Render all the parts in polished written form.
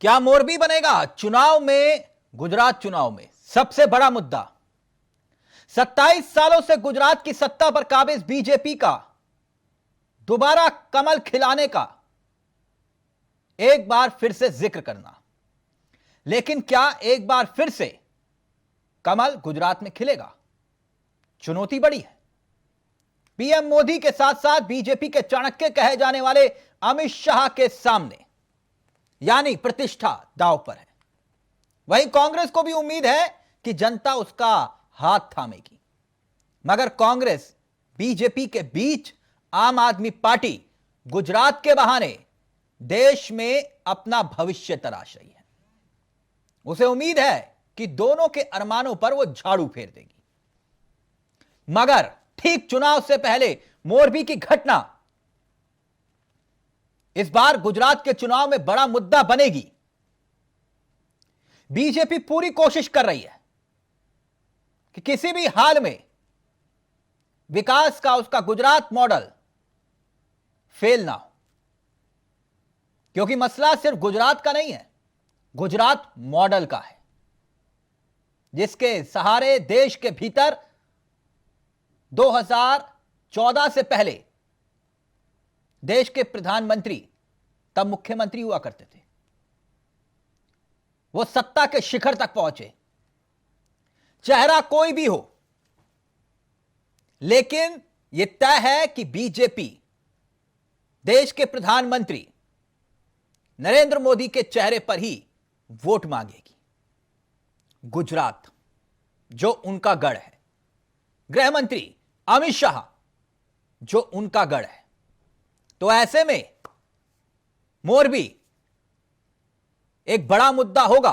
क्या मोरबी बनेगा चुनाव में? गुजरात चुनाव में सबसे बड़ा मुद्दा 27 सालों से गुजरात की सत्ता पर काबिज बीजेपी का दोबारा कमल खिलाने का एक बार फिर से जिक्र करना। लेकिन क्या एक बार फिर से कमल गुजरात में खिलेगा? चुनौती बड़ी है। पीएम मोदी के साथ साथ बीजेपी के चाणक्य कहे जाने वाले अमित शाह के सामने यानी प्रतिष्ठा दांव पर है। वहीं कांग्रेस को भी उम्मीद है कि जनता उसका हाथ थामेगी, मगर कांग्रेस बीजेपी के बीच आम आदमी पार्टी गुजरात के बहाने देश में अपना भविष्य तराश रही है। उसे उम्मीद है कि दोनों के अरमानों पर वो झाड़ू फेर देगी। मगर ठीक चुनाव से पहले मोरबी की घटना इस बार गुजरात के चुनाव में बड़ा मुद्दा बनेगी। बीजेपी पूरी कोशिश कर रही है कि किसी भी हाल में विकास का उसका गुजरात मॉडल फेल ना हो, क्योंकि मसला सिर्फ गुजरात का नहीं है, गुजरात मॉडल का है, जिसके सहारे देश के भीतर 2014 से पहले देश के प्रधानमंत्री, तब मुख्यमंत्री हुआ करते थे, वो सत्ता के शिखर तक पहुंचे। चेहरा कोई भी हो, लेकिन यह तय है कि बीजेपी देश के प्रधानमंत्री नरेंद्र मोदी के चेहरे पर ही वोट मांगेगी। गुजरात जो उनका गढ़ है, गृह मंत्री अमित शाह जो उनका गढ़ है, तो ऐसे में मोरबी एक बड़ा मुद्दा होगा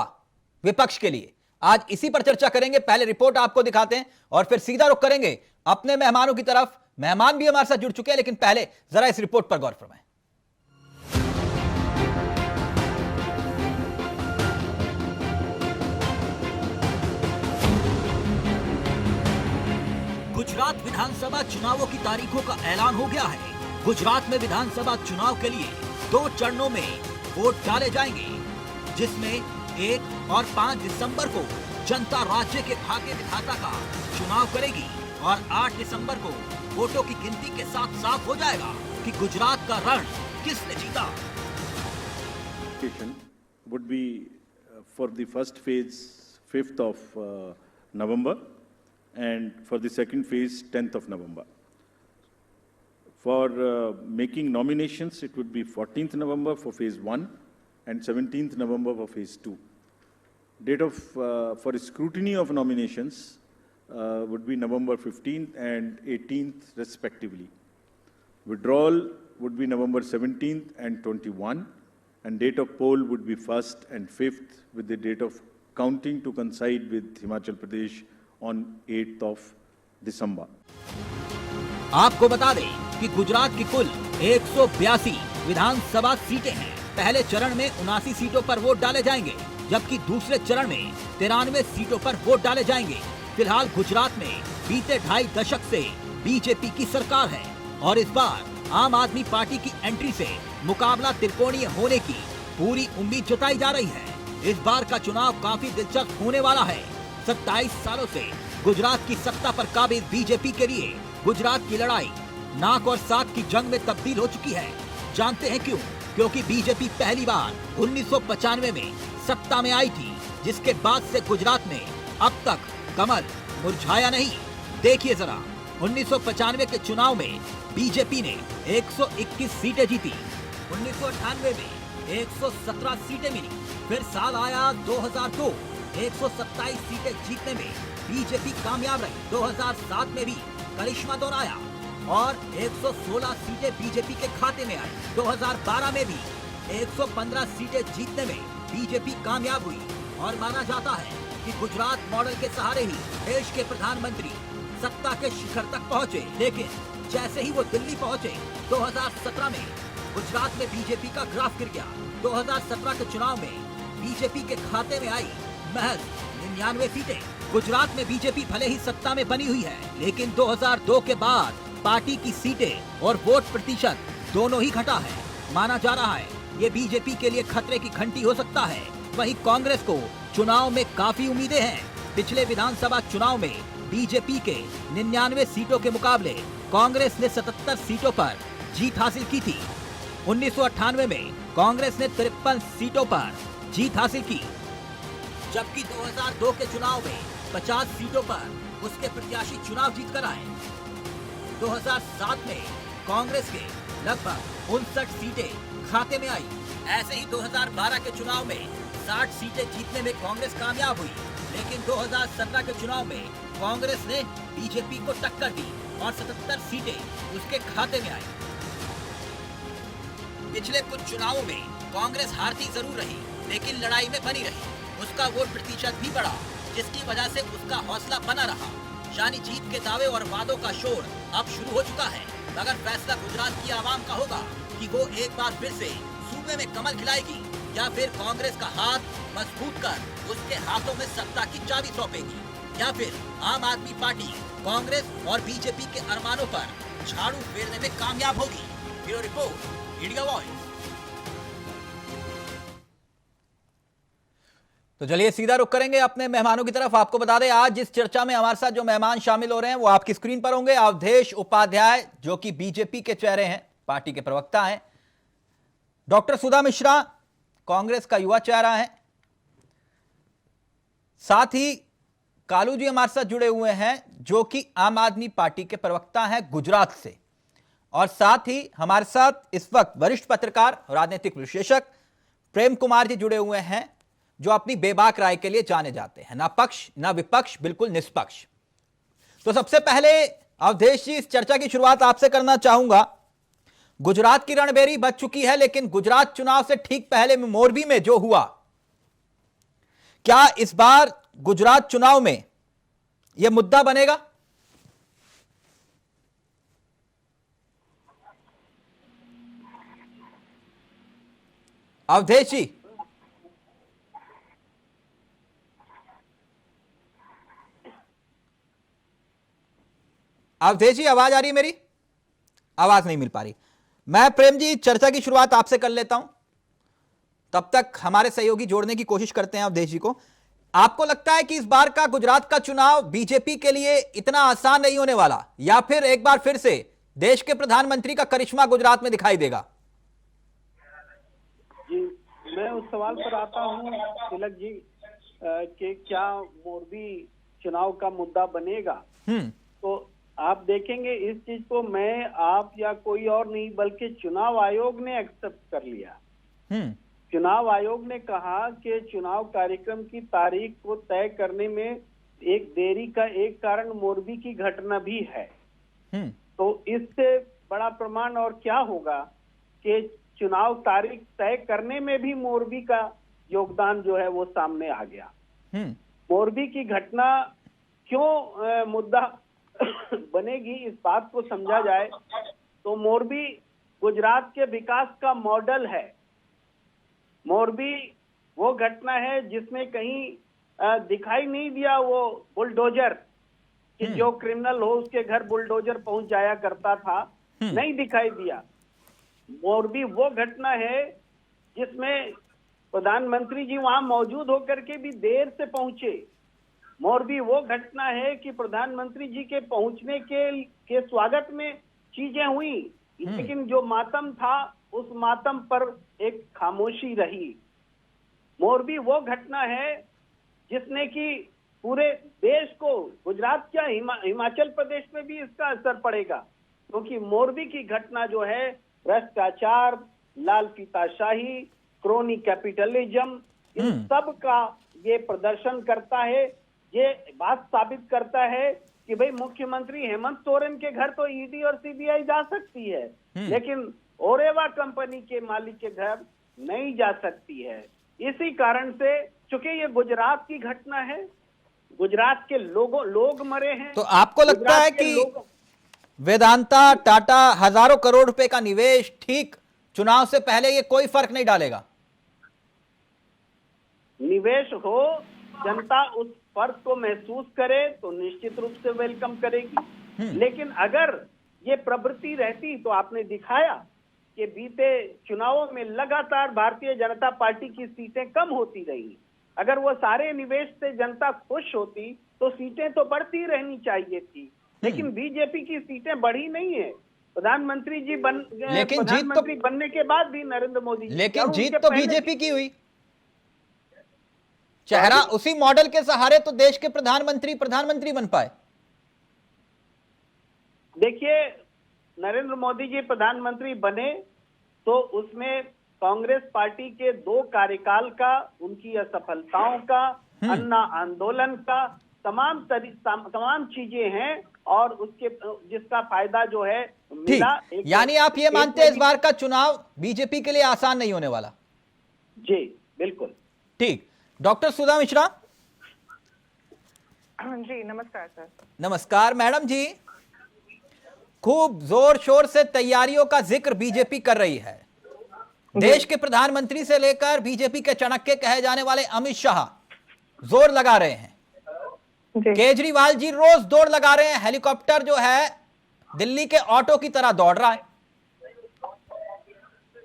विपक्ष के लिए। आज इसी पर चर्चा करेंगे। पहले रिपोर्ट आपको दिखाते हैं और फिर सीधा रुख करेंगे अपने मेहमानों की तरफ। मेहमान भी हमारे साथ जुड़ चुके हैं, लेकिन पहले जरा इस रिपोर्ट पर गौर फरमाएं। गुजरात विधानसभा चुनावों की तारीखों का ऐलान हो गया है। गुजरात में विधानसभा चुनाव के लिए 2 चरणों में वोट डाले जाएंगे, जिसमें 1 और 5 दिसंबर को जनता राज्य के भाग्य विधाता का चुनाव करेगी और 8 दिसंबर को वोटों की गिनती के साथ साफ हो जाएगा कि गुजरात का रण किसने जीता। Would be for the first phase 5th of November and for the second phase 10th of November. For making nominations, it would be 14th November for phase 1 and 17th November for phase 2. Date of for scrutiny of nominations would be November 15th and 18th respectively. Withdrawal would be November 17th and 21, and date of poll would be 1st and 5th, with the date of counting to coincide with Himachal Pradesh on 8th of December. आपको बता दें कि गुजरात की कुल 182 विधानसभा सीटें हैं। पहले चरण में 79 सीटों पर वोट डाले जाएंगे, जबकि दूसरे चरण में 93 सीटों पर वोट डाले जाएंगे। फिलहाल गुजरात में बीते 2.5 दशक से बीजेपी की सरकार है और इस बार आम आदमी पार्टी की एंट्री से मुकाबला त्रिकोणीय होने की पूरी उम्मीद जताई जा रही है। इस बार का चुनाव काफी दिलचस्प होने वाला है। 27 सालों से गुजरात की सत्ता पर काबिज बीजेपी के लिए गुजरात की लड़ाई नाक और साग की जंग में तब्दील हो चुकी है। जानते हैं क्यों? क्योंकि बीजेपी पहली बार 1995 में सत्ता में आई थी, जिसके बाद से गुजरात में अब तक कमल मुरझाया नहीं। देखिए जरा, 1995 के चुनाव में बीजेपी ने 121 सीटें जीती, 1998 में 117 सीटें मिली, फिर साल आया 2002, 127 सीटें जीतने में बीजेपी कामयाब रही। 2007 में भी करिश्मा दोहराया और 116 सीटें बीजेपी के खाते में आई। 2012 में भी 115 सीटें जीतने में बीजेपी कामयाब हुई और माना जाता है कि गुजरात मॉडल के सहारे ही देश के प्रधानमंत्री सत्ता के शिखर तक पहुंचे। लेकिन जैसे ही वो दिल्ली पहुंचे, 2017 में गुजरात में बीजेपी का ग्राफ गिर गया। 2017 के चुनाव में बीजेपी के खाते में आई महज 99 सीटें। गुजरात में बीजेपी भले ही सत्ता में बनी हुई है, लेकिन 2002 के बाद पार्टी की सीटें और वोट प्रतिशत दोनों ही घटा है। माना जा रहा है ये बीजेपी के लिए खतरे की घंटी हो सकता है। वहीं कांग्रेस को चुनाव में काफी उम्मीदें हैं। पिछले विधानसभा चुनाव में बीजेपी के 99 सीटों के मुकाबले कांग्रेस ने 77 सीटों पर जीत हासिल की थी। 1998 में कांग्रेस ने 53 सीटों पर जीत हासिल की, जबकि 2002 के चुनाव में 50 सीटों पर उसके प्रत्याशी चुनाव जीत कर आए। 2007 में कांग्रेस के लगभग 59 सीटें खाते में आई। ऐसे ही 2012 के चुनाव में 60 सीटें जीतने में कांग्रेस कामयाब हुई, लेकिन 2017 के चुनाव में कांग्रेस ने बीजेपी को टक्कर दी और 77 सीटें उसके खाते में आई। पिछले कुछ चुनावों में कांग्रेस हारती जरूर रही, लेकिन लड़ाई में बनी रही। उसका वोट प्रतिशत भी बढ़ा, जिसकी वजह से उसका हौसला बना रहा। यानी जीत के दावे और वादों का शोर अब शुरू हो चुका है, मगर फैसला गुजरात की आवाम का होगा कि वो एक बार फिर से सूबे में कमल खिलाएगी या फिर कांग्रेस का हाथ मजबूत कर उसके हाथों में सत्ता की चाबी सौंपेगी, या फिर आम आदमी पार्टी कांग्रेस और बीजेपी के अरमानों पर झाड़ू फेरने में कामयाब होगी। Bureau report, India voice. तो चलिए सीधा रुख करेंगे अपने मेहमानों की तरफ। आपको बता दें, आज इस चर्चा में हमारे साथ जो मेहमान शामिल हो रहे हैं वो आपकी स्क्रीन पर होंगे। अवधेश उपाध्याय, जो कि बीजेपी के चेहरे हैं, पार्टी के प्रवक्ता हैं। डॉक्टर सुधा मिश्रा, कांग्रेस का युवा चेहरा है। साथ ही कालू जी हमारे साथ जुड़े हुए हैं, जो कि आम आदमी पार्टी के प्रवक्ता हैं गुजरात से। और साथ ही हमारे साथ इस वक्त वरिष्ठ पत्रकार, राजनीतिक विश्लेषक प्रेम कुमार जी जुड़े हुए हैं, जो अपनी बेबाक राय के लिए जाने जाते हैं। ना पक्ष ना विपक्ष, बिल्कुल निष्पक्ष। तो सबसे पहले अवधेश जी, इस चर्चा की शुरुआत आपसे करना चाहूंगा। गुजरात की रणभेरी बच चुकी है, लेकिन गुजरात चुनाव से ठीक पहले मोरबी में जो हुआ, क्या इस बार गुजरात चुनाव में यह मुद्दा बनेगा? अवधेश जी, अवधेश जी, आवाज आ रही है मेरी? आवाज नहीं मिल पा रही। मैं प्रेम जी चर्चा की शुरुआत आपसे कर लेता हूं, तब तक हमारे सहयोगी जोड़ने की कोशिश करते हैं अवधेश जी को। आपको लगता है कि इस बार का गुजरात का चुनाव बीजेपी के लिए इतना आसान नहीं होने वाला, या फिर एक बार फिर से देश के प्रधानमंत्री का करिश्मा गुजरात में दिखाई देगा? जी, मैं उस सवाल पर आता हूं तिलक जी कि क्या मोरबी चुनाव का मुद्दा बनेगा। तो आप देखेंगे इस चीज को मैं, आप या कोई और नहीं, बल्कि चुनाव आयोग ने एक्सेप्ट कर लिया। चुनाव आयोग ने कहा कि चुनाव कार्यक्रम की तारीख को तय करने में एक देरी का एक कारण मोरबी की घटना भी है। तो इससे बड़ा प्रमाण और क्या होगा कि चुनाव तारीख तय करने में भी मोरबी का योगदान जो है वो सामने आ गया। मोरबी की घटना क्यों मुद्दा बनेगी, इस बात को समझा जाए तो मोरबी गुजरात के विकास का मॉडल है। मोरबी वो घटना है जिसमें कहीं दिखाई नहीं दिया वो बुलडोजर, कि जो क्रिमिनल हो उसके घर बुलडोजर पहुंच जाया करता था, नहीं दिखाई दिया। मोरबी वो घटना है जिसमें प्रधानमंत्री जी वहां मौजूद होकर के भी देर से पहुंचे। मोरबी वो घटना है कि प्रधानमंत्री जी के पहुंचने के स्वागत में चीजें हुई, लेकिन जो मातम था उस मातम पर एक खामोशी रही। मोरबी वो घटना है जिसने कि पूरे देश को, गुजरात क्या हिमाचल प्रदेश में भी इसका असर पड़ेगा, क्योंकि मोरबी की घटना जो है भ्रष्टाचार, लाल फीताशाही, क्रोनी कैपिटलिज्म, इन सब का ये प्रदर्शन करता है। ये बात साबित करता है कि भाई मुख्यमंत्री हेमंत सोरेन के घर तो ईडी और सीबीआई जा सकती है, लेकिन ओरेवा कंपनी के मालिक के घर नहीं जा सकती है। इसी कारण से, चूंकि ये गुजरात की घटना है, गुजरात के लोग मरे हैं। तो आपको लगता है कि वेदांता, टाटा हजारों करोड़ रुपए का निवेश ठीक चुनाव से पहले ये कोई फर्क नहीं डालेगा? निवेश हो, जनता उस फर्क को महसूस करे तो निश्चित रूप से वेलकम करेगी। लेकिन अगर ये प्रवृत्ति रहती, तो आपने दिखाया कि बीते चुनावों में लगातार भारतीय जनता पार्टी की सीटें कम होती रही। अगर वो सारे निवेश से जनता खुश होती तो सीटें तो बढ़ती रहनी चाहिए थी, लेकिन बीजेपी की सीटें बढ़ी नहीं है। प्रधानमंत्री जी लेकिन प्रधानमंत्री बनने के बाद भी नरेंद्र मोदी जी, लेकिन और जीत उनके तो पहले बीजेपी की हुई। चेहरा उसी मॉडल के सहारे तो देश के प्रधानमंत्री बन पाए। देखिए, नरेंद्र मोदी जी प्रधानमंत्री बने तो उसमें कांग्रेस पार्टी के 2 कार्यकाल का, उनकी असफलताओं का, अन्ना आंदोलन का, तमाम चीजें हैं, और उसके जिसका फायदा जो है मिला। ठीक, यानी आप ये मानते हैं इस बार का चुनाव बीजेपी के लिए आसान नहीं होने वाला? जी बिल्कुल। ठीक, डॉक्टर सुधा मिश्रा। जी नमस्कार सर। नमस्कार मैडम जी। खूब जोर शोर से तैयारियों का जिक्र बीजेपी कर रही है। देश के प्रधानमंत्री से लेकर बीजेपी के चाणक्य कहे जाने वाले अमित शाह जोर लगा रहे हैं। केजरीवाल जी रोज दौड़ लगा रहे हैं। हेलीकॉप्टर जो है दिल्ली के ऑटो की तरह दौड़ रहा है,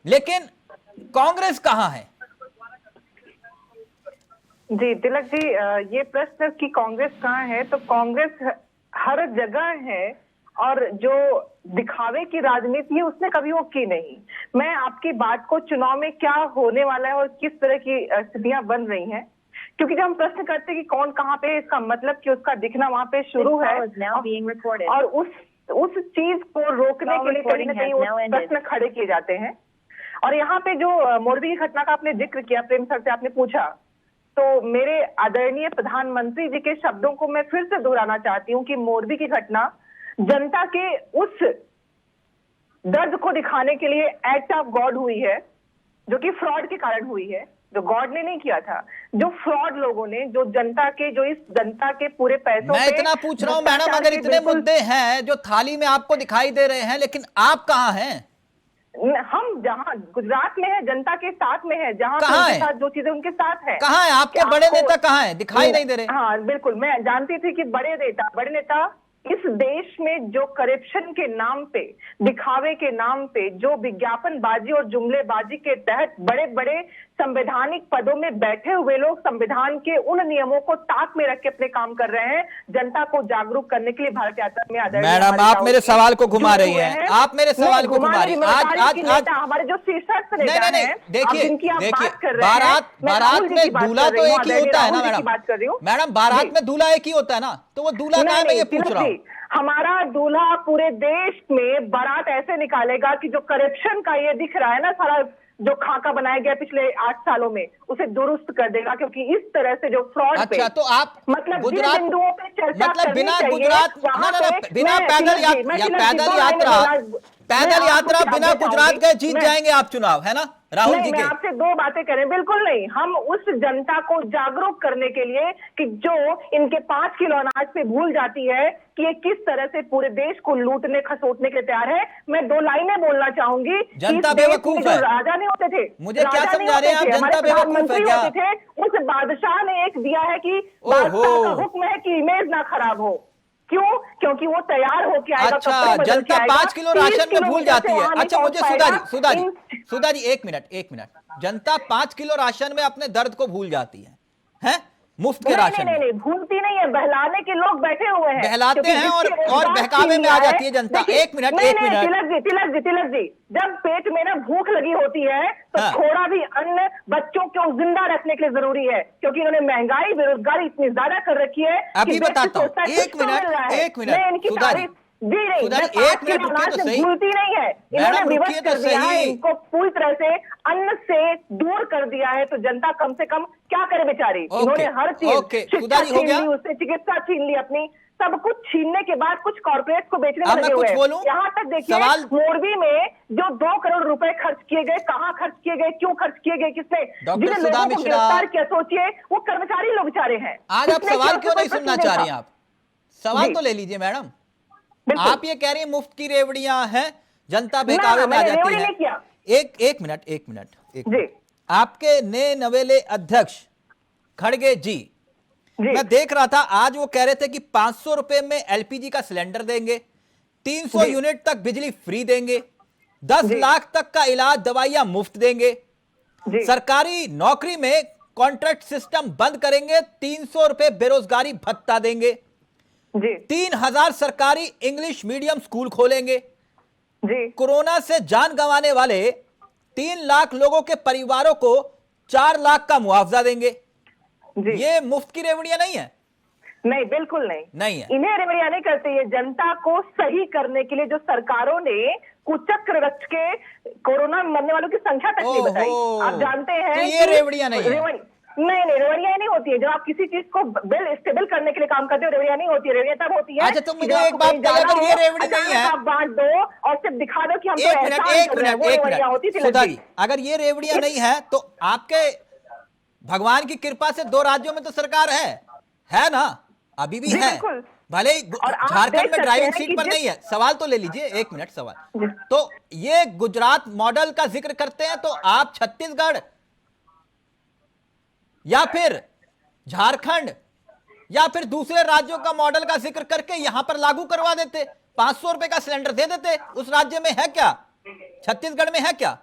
लेकिन कांग्रेस कहां है? जी तिलक जी, ये प्रश्न कि कांग्रेस कहाँ है, तो कांग्रेस हर जगह है, और जो दिखावे की राजनीति है उसने कभी वो की नहीं। मैं आपकी बात को चुनाव में क्या होने वाला है और किस तरह की स्थितियां बन रही हैं, क्योंकि जब हम प्रश्न करते हैं कि कौन कहाँ पे है, इसका मतलब कि उसका दिखना वहां पे शुरू है, और उस चीज को रोकने के लिए कहीं ना कहीं वो प्रश्न खड़े किए जाते हैं। और यहाँ पे जो मोरबी की घटना का आपने जिक्र किया, प्रेम सर से आपने पूछा, तो मेरे आदरणीय प्रधानमंत्री जी के शब्दों को मैं फिर से दोहराना चाहती हूँ कि मोरबी की घटना जनता के उस दर्द को दिखाने के लिए एक्ट ऑफ गॉड हुई है, जो कि फ्रॉड के कारण हुई है, जो गॉड ने नहीं किया था, जो फ्रॉड लोगों ने, जो जनता के, जो इस जनता के पूरे पैसों मैं इतना पूछ रहा हूं मैडम, अगर इतने मुद्दे हैं जो थाली में आपको दिखाई दे रहे हैं, लेकिन आप कहां हैं? हम जहां गुजरात में है, जनता के साथ में है, जहां उनके साथ जो चीजें उनके साथ है। कहां है आपके बड़े नेता? कहां है? दिखाई नहीं दे रहे। हाँ बिल्कुल, मैं जानती थी कि बड़े नेता इस देश में जो करप्शन के नाम पे, दिखावे के नाम पे, जो विज्ञापनबाजी और जुमलेबाजी के तहत बड़े बड़े संवैधानिक पदों में बैठे हुए लोग संविधान के उन नियमों को ताक में रख के अपने काम कर रहे हैं, जनता को जागरूक करने के लिए भारत यात्रा में आदरणीय मैडम आप मेरे सवाल को घुमा रही हैं, आप मेरे सवाल को घुमा रही हैं। आज हमारे जो शीर्षक नहीं, देखिए बारात में दूल्हा तो एक ही होता है ना मैडम? बात कर रही हूँ मैडम, बारात में दूल्हा एक ही होता है ना, तो वो दूल्हा कहाँ है, मैं ये पूछ रहा हूँ। हमारा दूल्हा पूरे देश में बारात ऐसे निकालेगा कि जो करप्शन का ये दिख रहा है ना, सारा जो खाका बनाया गया पिछले 8 सालों में, उसे दुरुस्त कर देगा, क्योंकि इस तरह से जो फ्रॉड पे, अच्छा, तो आप मतलब गुजरात, बिंदुओं पे चर्चा मतलब करनी बिना चाहिए, गुजरात, बिना पैदल यात्रा बिना गुजरात गए जीत जाएंगे आप चुनाव, है ना राहुल जी के? मैं आपसे 2 बातें करें, बिल्कुल नहीं। हम उस जनता को जागरूक करने के लिए कि जो इनके 5 किलो अनाज पे भूल जाती है कि ये किस तरह से पूरे देश को लूटने खसोटने के लिए तैयार है, मैं 2 लाइनें बोलना चाहूंगी। जनता बेवकूफ है। राजा नहीं होते थे, मुझे क्या समझा रहे हैं आप? जनता बेवकूफ है क्या? थे, उस बादशाह ने एक दिया है कि बादशाह का हुक्म है कि इमेज ना खराब हो। क्यों? क्योंकि वो तैयार होके आएगा। अच्छा, जनता 5 किलो राशन में भूल जाती है। अच्छा, मुझे सुधा जी एक मिनट, जनता 5 किलो राशन में अपने दर्द को भूल जाती है? मुफ्त के राशन नहीं, भूलती नहीं है, बहलाने के लोग बैठे हुए हैं, बहलाते हैं और बहकावे में आ जाती है जनता। एक मिनट तिलक जी, जब पेट में ना भूख लगी होती है तो थोड़ा भी अन्न बच्चों को जिंदा रखने के लिए जरूरी है, क्योंकि इन्होंने महंगाई, बेरोजगारी इतनी ज्यादा कर रखी है। अभी बताता हूँ, एक मिनट सुधा जी, एक मिनट रुकिए तो सही, भूलती नहीं है, इन्होंने विवश कर दिया है, इनको पूरी तरह से अन्न से दूर कर दिया है, तो जनता कम से कम क्या करे बेचारी। इन्होंने हर चीज, शिक्षा छीन ली उससे, चिकित्सा छीन ली, अपनी सब कुछ छीनने के बाद कुछ कॉर्पोरेट को बेचने में लगे हुए हैं। यहाँ तक देखिए, मोरबी में जो 2 करोड़ रुपए खर्च किए गए, कहाँ खर्च किए गए, क्यों खर्च किए गए, किसने, जिन लोगों को गिरफ्तार किया, सोचिए वो कर्मचारी लोग बेचारे हैं। आज आप सवाल क्यों नहीं सुनना चाह रही हैं? आप सवाल तो ले लीजिए मैडम। आप ये कह रही हैं मुफ्त की रेवड़ियां हैं, जनता बहकावे में आ जाती है। एक मिनट, आपके नए नवेले अध्यक्ष खड़गे जी, मैं देख रहा था आज वो कह रहे थे कि 500 रुपए में एलपीजी का सिलेंडर देंगे, 300 यूनिट तक बिजली फ्री देंगे, 10 जी। लाख तक का इलाज दवाइयां मुफ्त देंगे। जी सरकारी नौकरी में कॉन्ट्रैक्ट सिस्टम बंद करेंगे। 300 रुपए बेरोजगारी भत्ता देंगे। जी 3000 सरकारी इंग्लिश मीडियम स्कूल खोलेंगे। जी कोरोना से जान गंवाने वाले 3 लाख लोगों के परिवारों को 4 लाख का मुआवजा देंगे। जी ये मुफ्त की रेवड़ियां नहीं है। नहीं, बिल्कुल नहीं। नहीं है। इन्हें रेवड़ियां नहीं करते। ये जनता को सही करने के लिए जो सरकारों ने कुचक्र रच के कोरोना में मरने वालों की संख्या तक नहीं बताई। ओहो। आप जानते हैं तो ये कि रेवड़ियां नहीं है। नहीं, रेवड़ियां नहीं होती है। जब आप किसी चीज को बिल स्टेबल करने के लिए काम करते हो, रेवड़ियां नहीं होती है। रेवड़ियां तब होती है अच्छा, तो कि मुझे जब एक आपको बात कहीं बताइए, जाना अगर हो, ये रेवड़ी नहीं अचानक है, आप बांट दो और सिर्फ दिखा दो कि हम तो एक मिनट, एहसान एक कर रहे हैं, मिनट, वो एक रेवड़ियां होती मिनट, थी सुधा लग जी, अगर ये रेवड़ियां नहीं है तो आपके भगवान की कृपा से 2 राज्यों में तो सरकार है ना? अभी भी जी, है। बिल्कुल। भले ही और आप झारखंड देख में सकते ड्राइविंग हैं सीट कि पर जिस- नहीं है। सवाल तो ले लीजिए, 1 मिनट सवाल। जी। तो ये गुजरात मॉडल का जिक्र करते हैं तो आप छत्तीसगढ़ या फिर झारखंड या फिर दूसरे राज्यों का मॉडल का जिक्र करके यहां पर लागू करवा देते। 500 रुपए का सिलेंडर दे देते। उस राज्य में है क्या? छत्तीसगढ़ में है क्या?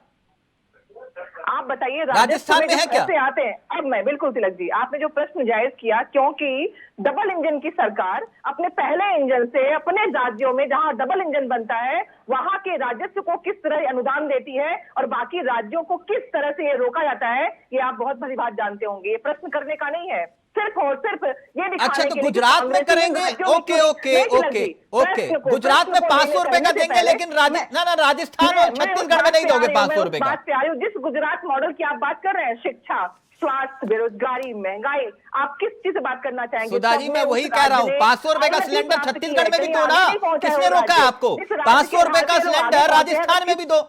आप बताइए राजस्थान में है क्या? कैसे आते हैं? अब मैं बिल्कुल तिलक जी, आपने जो प्रश्न जायज किया, क्योंकि डबल इंजन की सरकार अपने पहले इंजन से अपने राज्यों में जहां डबल इंजन बनता है वहां के राजस्व को किस तरह अनुदान देती है और बाकी राज्यों को किस तरह से ये रोका जाता है, ये आप बहुत भली बात जानते होंगे। ये प्रश्न करने का नहीं है, सिर्फ और सिर्फ ये दिखाने अच्छा, तो के लिए कि गुजरात में कांग्रेसी करेंगे। राज्यों में ओके क्यों- ओके नहीं तिलक ओके जी, ओके प्रश्न को- गुजरात में प्रश्न को 500 रुपए लेने का से देंगे, पहले लेकिन मैं- राजस्थान और मैं उस छत्तीसगढ़ में बात नहीं पे दोगे आ रही हूँ, 500 रुपए मैं उस का। बात पे आ रही हूँ। जिस गुजरात मॉडल की आप बात कर रहे हैं, शिक्षा, स्वास्थ्य, बेरोजगारी, महंगाई, आप किस चीज से बात करना चाहेंगे? सुधा जी, सब मैं में वही उस कह रहा हूँ, राज्य ने 500 रुपए का उन्नति सिलेंडर प्राप्त की छत्तीसगढ़ है, में भी कहीं दो आगे ना। नहीं पहुंचा है किसने वो रोका है राज्य। आपको? जिस राज्य 500 के रुपए का भारतीय लोग आगे सिलेंडर पहुंचे हैं, राजस्थान में भी दो,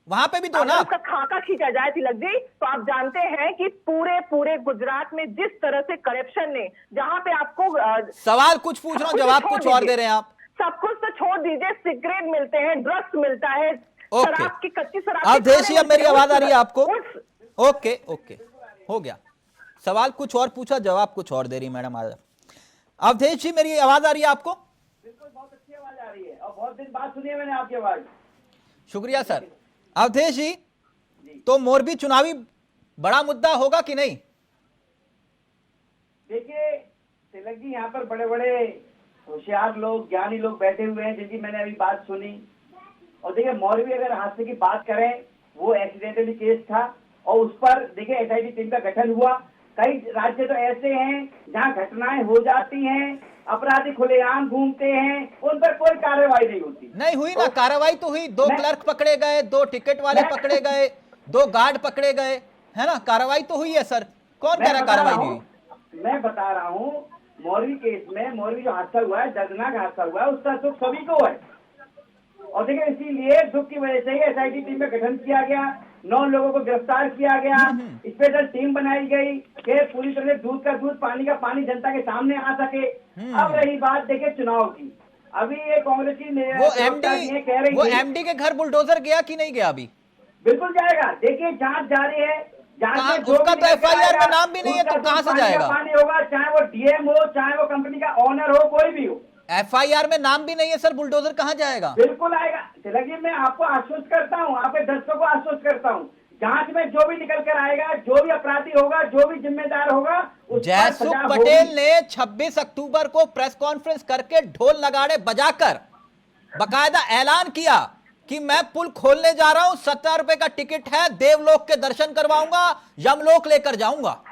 वहां पे भी दो ना। अगर उसका खाका खींचा जाए तिलक जी, तो आप जानते हैं कि पूरे गुजरात में जिस तरह से करप्शन ने, जहां पे आपको सवाल कुछ पूछ रहा हूँ, जवाब कुछ और दे रहे हैं आप। सब कुछ तो छोड़ दीजिए, सिगरेट मिलते हैं, ड्रग्स मिलता है, ओके। शराब की कच्ची शराब अब के देशी, अब मेरी खाने आवाज आ रही है आपको? उस- ओके ओके, हो गया। सवाल कुछ और पूछा, जवाब कुछ और दे रही मैडम। अवधेश जी, मेरी आवाज आ रही है आपको? बिल्कुल, बहुत अच्छी आवाज आ रही है और बहुत दिन बाद सुनी है मैंने आपकी आवाज। शुक्रिया सर। अवधेश जी, तो मोरबी चुनावी बड़ा मुद्दा होगा कि नहीं? देखिए तिलक जी, यहाँ पर बड़े बड़े होशियार लोग, ज्ञानी लोग बैठे हुए हैं जिनकी मैंने अभी बात सुनी। और देखिए, मोरबी अगर हादसे की बात करें, वो एक्सीडेंटली केस था और उस पर देखिए एसआईटी टीम का गठन हुआ। कई राज्य तो ऐसे हैं जहाँ घटनाएं हो जाती हैं, अपराधी खुलेआम घूमते हैं, उन पर कोई कार्रवाई नहीं होती। नहीं हुई ना कार्रवाई? तो हुई। 2 क्लर्क पकड़े गए, 2 टिकट वाले पकड़े गए, 2 गार्ड पकड़े गए, है ना? कार्रवाई तो हुई है सर। कौन कह रहा है कार्रवाई नहीं हुई? मैं बता रहा हूँ, मोरबी केस में, मोरबी जो हादसा हुआ है, दर्दनाक हादसा हुआ है, उसका दुख सभी को है। और देखिए, इसीलिए दुख की वजह से ही एसआईटी टीम का गठन किया गया, 9 लोगों को गिरफ्तार किया गया, स्पेशल टीम बनाई गई कि पूरी तरह से दूध का दूध, पानी का पानी जनता के सामने आ सके। अब रही बात देखिए चुनाव की, अभी ये कांग्रेस की वो एमडी के घर बुलडोजर गया कि नहीं गया अभी? बिल्कुल जाएगा। देखिए, जांच जारी है। जांच कहाँ? में जो उसका भी तो निकल FIR में आएगा, नाम भी नहीं है, तो उसका कहाँ से पानी का जाएगा? पानी होगा, चाहे वो डीएम हो, चाहे वो कंपनी का ऑनर हो, कोई भी हो। FIR में नाम भी नहीं है सर, बुलडोजर कहाँ जाएगा? बिल्कुल आएगा। चलिए, मैं आपको आश्वस्त करता हूँ, आपके दर्शकों को आश्वस्त करता हूँ, जांच में जो भी निकल कर आएगा, जो भी अपराधी होगा, जो भी जिम्मेदार होगा, उस पर जयसुख सजा पटेल होगी। ने 26 अक्टूबर को प्रेस कॉन्फ्रेंस करके ढोल नगाड़े बजाकर बकायदा ऐलान किया कि मैं पुल खोलने जा रहा हूं, 70 रुपए का टिकट है, देवलोक के दर्शन करवाऊंगा, यमलोक लेकर जाऊंगा।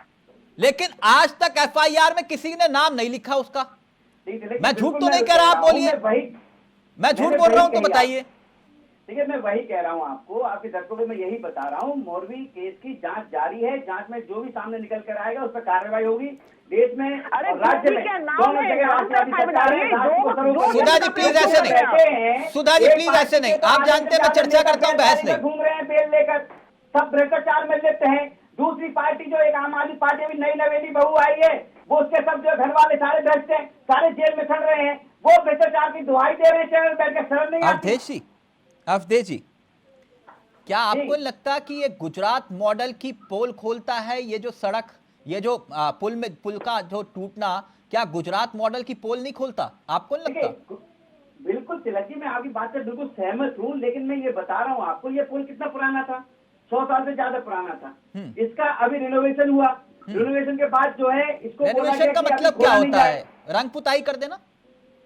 लेकिन आज तक FIR में किसी ने नाम नहीं लिखा उसका। मैं झूठ तो नहीं कह रहा, आप बोलिए। मैं झूठ बोल रहा हूं तो बताइए। ठीक है, मैं वही कह रहा हूँ आपको, आपके दर्शकों को मैं यही बता रहा हूँ, मोरबी केस की जांच जारी है। जांच में जो भी सामने निकल कर आएगा, उस पर कार्रवाई होगी। देश में अरे और राज्य में क्या नाम दोनों है? जगह नाम राष्ट्रवादी का सरकार है, बताइए, राष्ट्र को जो- सर्वोपरि जो- सुधा जी, प्लीज ऐसे नहीं। बैठे हैं। सुधा जी, एक प्लीज पार्टी ऐसे नहीं। के तो आप जानते हैं मैं चर्चा करता हूं, बहस नहीं। घूम रहे हैं बेल लेकर, सब भ्रष्टाचार में लिप्त हैं। दूसरी पार्टी जो एक आम आदमी पार्टी, अभी नई नवेली बहू आई है, वो उसके सब जो घर वाले सारे भ्रष्ट हैं, सारे जेल में सड़ रहे हैं, वो भ्रष्टाचार की दुहाई दे रहे हैं, चैनल बैठ के शर्म नहीं आती। अवधेश जी, क्या आपको लगता कि ये गुजरात मॉडल की पोल खोलता है? ये जो सड़क, ये जो पुल का जो टूटना, क्या गुजरात मॉडल की पोल नहीं खोलता? आपको नहीं लगता? बिल्कुल तिलक जी, मैं आपकी बात से बिल्कुल सहमत हूँ, लेकिन मैं ये बता रहा हूँ आपको, ये पुल कितना पुराना था, 100 साल से ज्यादा पुराना था। इसका अभी रिनोवेशन हुआ, रिनोवेशन के बाद जो है इसको बोला रेनोवेशन गया का कि अभी मतलब क्या खोला नहीं होता जाए। है? रंग पुताई कर देना?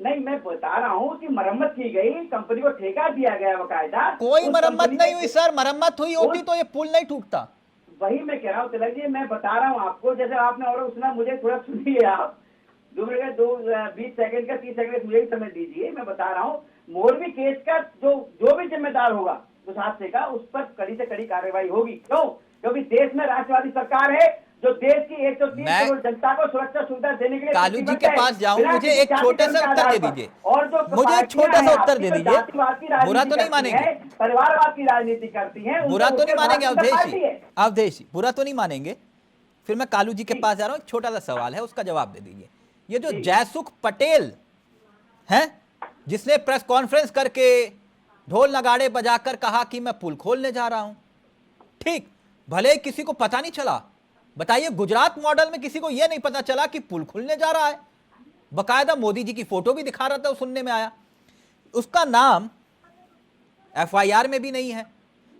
नहीं, मैं बता रहा हूँ कि मरम्मत की गई, कंपनी को ठेका दिया गया बकायदा। कोई उस मरम्मत कंपनी नहीं ने- हुई सर, मरम्मत हुई होती तो ये पुल नहीं टूटता। वही मैं कह रहा हूँ तिलक जी, मैं बता रहा हूँ आपको, जैसे आपने और सुना, मुझे थोड़ा सुनिए आप, 20 सेकंड का 30 सेकंड मुझे ही समय दीजिए। मैं बता रहा हूँ, मोरबी केस का जो भी जिम्मेदार होगा उस हादसे का, उस पर कड़ी से कड़ी कार्रवाई होगी। क्यों? क्योंकि देश में राष्ट्रवादी सरकार है जो देश की 130 मैं करोड़ जनता को सुरक्षा सुविधा देने के लिए कालू जी प्रतिबद्ध के है। पास जाऊं, बिना मुझे किसी एक छोटे जातिकरण से के उत्तर आधार दे पर। दीजिए। और जो मुझे एक पार्टियां छोटा सा हैं उत्तर आपकी, दे जो दीजिए। जातिवाद की बुरा तो राजनीति नहीं करती मानेंगे? हैं, परिवारवाद की राजनीति करती हैं, बुरा तो नहीं मानेंगे अवधेश पार्टी जी? है। अवधेश जी, बुरा तो नहीं मानेंगे? फिर मैं कालू जी के पास जा रहा हूं, एक छोटा सा सवाल है, उसका जवाब दे दीजिए। ये जो जयसुख पटेल है, जिसने प्रेस कॉन्फ्रेंस करके ढोल नगाड़े बजाकर कहा कि मैं पुल खोलने जा रहा हूं, ठीक, भले ही किसी को पता नहीं चला। बताइए, गुजरात मॉडल में किसी को यह नहीं पता चला कि पुल खुलने जा रहा है। बकायदा मोदी जी की फोटो भी दिखा रहा था, सुनने में आया। उसका नाम एफआईआर में भी नहीं है।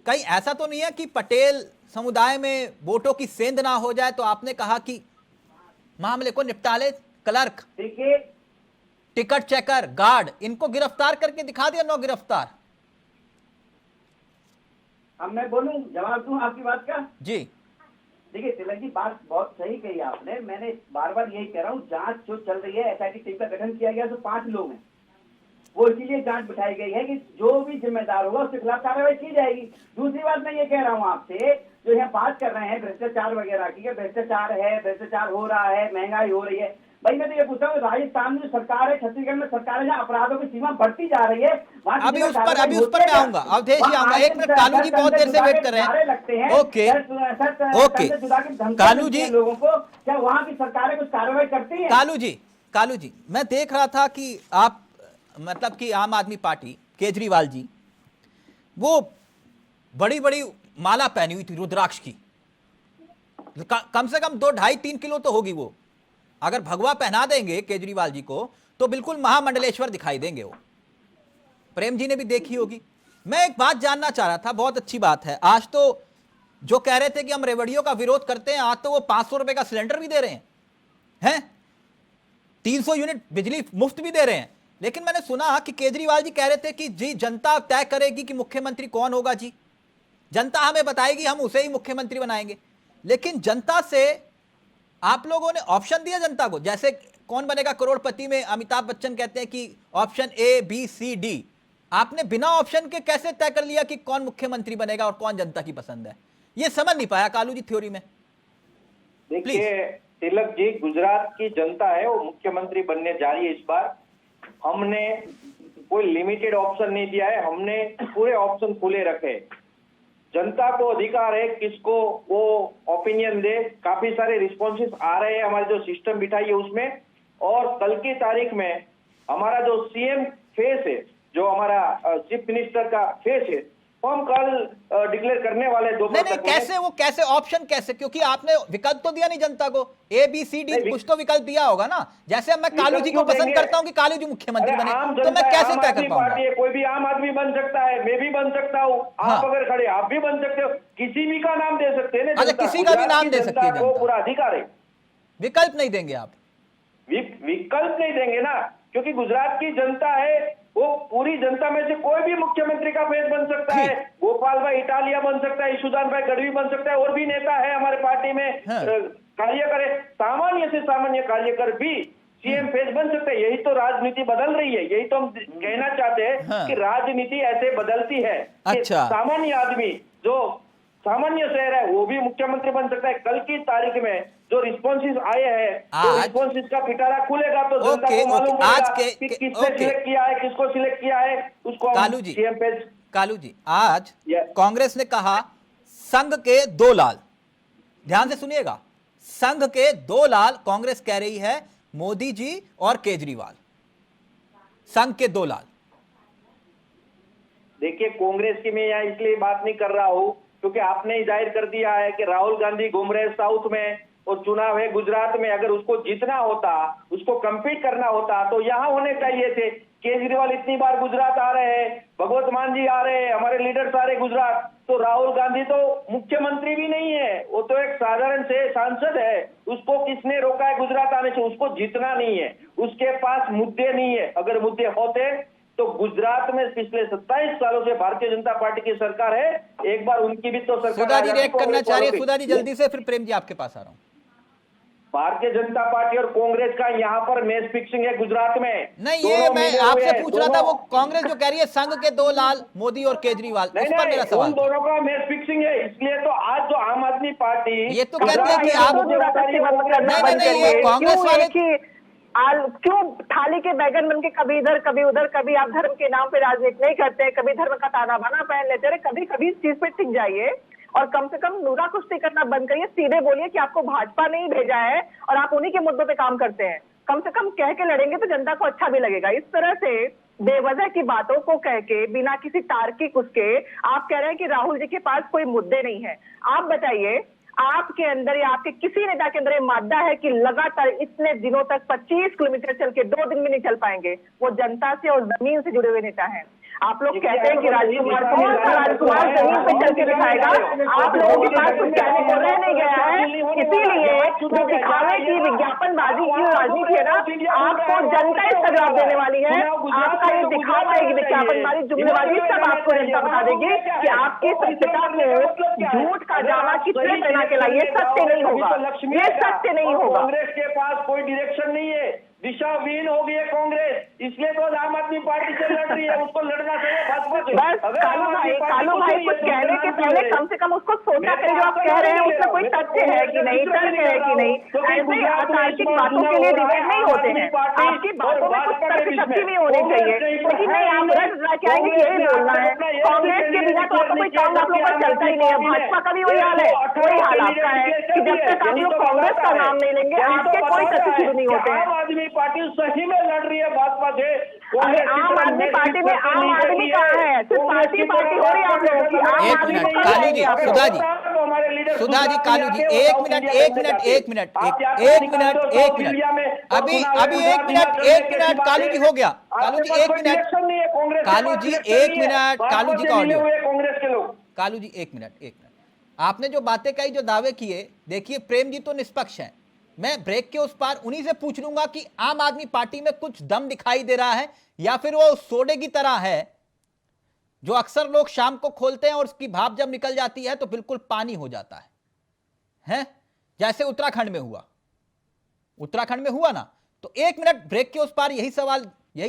कहीं ऐसा तो नहीं है कि पटेल समुदाय में वोटों की सेंध ना हो जाए, तो आपने कहा कि मामले को निपटा ले क्लर्क, देखिए, टिकट चेकर, गार्ड, इनको गिरफ्तार करके दिखा दिया, 9 गिरफ्तार। अब मैं बोलूं, जवाब दूं आपकी बात का? जी, देखिए तिलक जी, बात बहुत सही कही आपने। मैंने बार बार यही कह रहा हूँ, जांच जो चल रही है, एसआईटी टीम का गठन किया गया, तो 5 लोग हैं, वो इसीलिए जांच बिठाई गई है कि जो भी जिम्मेदार होगा उसके खिलाफ कार्रवाई की जाएगी। दूसरी बात मैं ये कह रहा हूँ आपसे, जो यहाँ बात कर रहे हैं भ्रष्टाचार वगैरह की, भ्रष्टाचार है, भ्रष्टाचार हो रहा है, महंगाई हो रही है, भाई मैं तो ये पूछता हूँ, राजस्थान में जो सरकार है, छत्तीसगढ़ में सरकार है, जहाँ अपराधों की सीमा बढ़ती जा रही है, वहाँ अभी उस पर मैं आऊंगा। अवधेश जी आऊंगा, एक मिनट, कालू जी बहुत देर से वेट कर रहे हैं। ओके ओके, कालू जी, लोगों को, क्या वहाँ की सरकारें कुछ कार्रवाई करती है? कालू जी, मैं देख रहा था कि आप, मतलब कि आम आदमी पार्टी, केजरीवाल जी, वो बड़ी बड़ी माला पहनी हुई थी रुद्राक्ष की, कम से कम 2, 2.5, 3 किलो तो होगी वो। अगर भगवा पहना देंगे केजरीवाल जी को तो बिल्कुल महामंडलेश्वर दिखाई देंगे वो। प्रेम जी ने भी देखी होगी। मैं एक बात जानना चाह रहा था, बहुत अच्छी बात है, आज तो जो कह रहे थे कि हम रेवड़ियों का विरोध करते हैं, आज तो वो 500 रुपए का सिलेंडर भी दे रहे हैं, 300 यूनिट बिजली मुफ्त भी दे रहे हैं। लेकिन मैंने सुना कि केजरीवाल जी कह रहे थे कि जी जनता तय करेगी कि मुख्यमंत्री कौन होगा, जी जनता हमें बताएगी, हम उसे ही मुख्यमंत्री बनाएंगे। लेकिन जनता से आप लोगों ने ऑप्शन दिया जनता को, जैसे कौन बनेगा करोड़पति में अमिताभ बच्चन कहते हैं कि option A B C D, आपने बिना ऑप्शन के कैसे तय कर लिया कि कौन मुख्यमंत्री बनेगा और कौन जनता की पसंद है? ये समझ नहीं पाया कालू जी थ्योरी में। देखिए तिलक जी, गुजरात की जनता है वो मुख्यमंत्री बनने जा रही है इस बार। हमने कोई लिमिटेड ऑप्शन नहीं दिया है, हमने पूरे ऑप्शन खुले रखे। जनता को अधिकार है किसको वो ओपिनियन दे। काफी सारे रिस्पॉन्सेस आ रहे हैं, हमारे जो सिस्टम बिठाई है उसमें। और कल की तारीख में हमारा जो सीएम फेस है, जो हमारा चीफ मिनिस्टर का फेस है, वो हम कल डिक्लेयर करने वाले दोपहर नहीं, तक। कैसे ऑप्शन कैसे? क्योंकि आपने विकल्प तो दिया नहीं जनता को, ए बी सी डी, कुछ तो विकल्प दिया होगा ना। जैसे मैं कालू जी को पसंद करता हूं कि कालू जी मुख्यमंत्री बने, तो मैं कैसे तय कर पाऊंगा? कोई भी आम आदमी बन सकता है, मैं भी बन सकता हूँ, आप अगर खड़े आप भी बन सकते हो, किसी भी का नाम दे सकते हैं ना। अच्छा, किसी का भी नाम दे सकती है जनता, पूरा अधिकार है। विकल्प नहीं देंगे आप? विकल्प नहीं देंगे ना, क्योंकि गुजरात की जनता है, वो पूरी जनता में से कोई भी मुख्यमंत्री का फेस बन सकता है। गोपाल भाई इटालिया बन सकता है, ईशुदान भाई गढ़वी बन सकता है, और भी नेता है हमारे पार्टी में कार्य करे, सामान्य से सामान्य कार्यकर भी सीएम फेस बन सकते हैं। यही तो राजनीति बदल रही है, यही तो हम कहना चाहते हैं कि राजनीति ऐसे बदलती है। अच्छा, सामान्य आदमी जो सामान्य शहर है वो भी मुख्यमंत्री बन सकता है। कल की तारीख में जो रिस्पॉन्सेस आए हैं, तो रिस्पॉन्सेस का पिटारा खुलेगा तो जनता को मालूम पड़ेगा कि किसने सिलेक्ट किया है, किसको सिलेक्ट किया है, उसको कालू जी, सीएम पेज। कालू जी, आज कांग्रेस ने कहा संघ के 2 लाल, ध्यान से सुनिएगा, संघ के 2 लाल कांग्रेस कह रही है, मोदी जी और केजरीवाल, संघ के 2 लाल। देखिए कांग्रेस की मैं यहाँ इसलिए बात नहीं कर रहा हूँ क्योंकि आपने ही जाहिर कर दिया है कि राहुल गांधी घूम रहे साउथ में, और चुनाव है गुजरात में। अगर उसको जीतना होता, उसको कम्पीट करना होता तो यहाँ होने चाहिए थे। केजरीवाल इतनी बार गुजरात आ रहे हैं, भगवत मान जी आ रहे हैं, हमारे लीडर्स आ रहे हैं गुजरात, तो राहुल गांधी तो मुख्यमंत्री भी नहीं है, वो तो एक साधारण से सांसद है। उसको किसने रोका है गुजरात आने से? उसको जीतना नहीं है, उसके पास मुद्दे नहीं है। अगर मुद्दे होते तो गुजरात में पिछले 27 सालों से भारतीय जनता पार्टी की सरकार है, एक बार उनकी भी तो सरकार। सुधा जी आ जाती, रिएक्ट करना चाह रही है, कांग्रेस सुधा जी जल्दी से, फिर प्रेम जी आपके पास आ रहा हूं। भारतीय जनता पार्टी और कांग्रेस का यहाँ पर मैच फिक्सिंग है गुजरात में। नहीं, ये मैं आपसे पूछ रहा था, वो कांग्रेस जो कह रही है संघ के दो लाल, मोदी और केजरीवाल, उस पर मेरा सवाल उन दोनों का मैच फिक्सिंग है। इसलिए तो आज जो आम आदमी पार्टी ये तो कहते हैं कि आप नहीं, ये कांग्रेस वाले क्यों थाली के बैगन बन के कभी इधर कभी उधर, कभी आप धर्म के नाम पे राजनीति नहीं करते, कभी धर्म का ताना बाना पहन लेते हैं। कभी कभी इस चीज पे टिक जाइए और कम से कम नूरा कुश्ती करना बंद करिए। सीधे बोलिए कि आपको भाजपा नहीं भेजा है और आप उन्हीं के मुद्दों पे काम करते हैं। कम से कम कह के लड़ेंगे तो जनता को अच्छा भी लगेगा। इस तरह से बेवजह की बातों को कह के, बिना किसी तार्किक उसके, आप कह रहे हैं कि राहुल जी के पास कोई मुद्दे नहीं है। आप बताइए, आपके अंदर या आपके किसी नेता के अंदर ये मादा है कि लगातार इतने दिनों तक 25 किलोमीटर चल के 2 दिन में नहीं चल पाएंगे? वो जनता से और जमीन से जुड़े हुए नेता हैं। आप लोग कहते हैं कि राजकुमार जमीन पे चल के दिखाएगा। आप लोगों के पास कुछ कहने को रह नहीं गया है, इसीलिए जो दिखावे की विज्ञापनबाजी की राजनीति है ना, आपको जनता इसका जवाब देने वाली है। आपका ये दिखावा है, विज्ञापनबाजी, जुमलेबाजी, सब आपको जनता बता देगी कि आपकी सत्यता को झूठ का जामा कितने पहना के लाइए, सत्य नहीं होगा, ये सत्य नहीं होगा। कांग्रेस के पास कोई डायरेक्शन नहीं है, दिशाहीन हो गई है कांग्रेस, इसलिए तो आम आदमी पार्टी से लड़ रही है। उसको लड़ना चाहिए भाजपा से। बस कालू भाई कुछ कहने के पहले कम से कम उसको सोचा करें, जो आप कह रहे हैं उसमें कोई तथ्य है कि नहीं, तर्क है कि नहीं। ऐसे अतार्किक बातों के लिए डिबेट नहीं होते हैं। आपकी बातों में कुछ तर्क शक्ति भी होनी चाहिए, लेकिन नहीं, आप रट के आएंगे यही बोलना है। कांग्रेस के बिना तो आपका कोई काम आप लोग पर चलता ही नहीं है। भाजपा का भी वही हाल है, वही हाल आपका है कि जब तक आप लोग कांग्रेस का नाम नहीं लेंगे आपके कोई तथ्य शुरू नहीं होते हैं। आम आदमी पार्टी सही में लड़ रही है भाजपा से। अरे आम आदमी पार्टी में आम आदमी कहाँ है? सिर्फ पार्टी हो रही है आप लोगों की। आम एक आदमी मिनट, को कालू जी, सुधा जी, सुधा जी, कालू जी, एक मिनट, अभी एक मिनट, कालू जी हो गया, कालू जी 1 मिनट, कालू जी 1 मिनट, कालू जी का ऑडियो, कांग्रेस के लोग, कालू जी 1 मिनट, आपने जो बातें कही, जो दावे किए, देखिए प्रेम जी तो निष्पक्ष हैं, मैं ब्रेक के उस पार उन्हीं से पूछ लूंगा कि आम आदमी पार्टी में कुछ दम दिखाई दे रहा है या फिर वो सोडे की तरह है जो अक्सर लोग शाम को खोलते हैं और उसकी भाप जब निकल जाती है तो बिल्कुल पानी हो जाता है, हैं? जैसे उत्तराखंड में हुआ ना। तो 1 मिनट ब्रेक के उस पार यही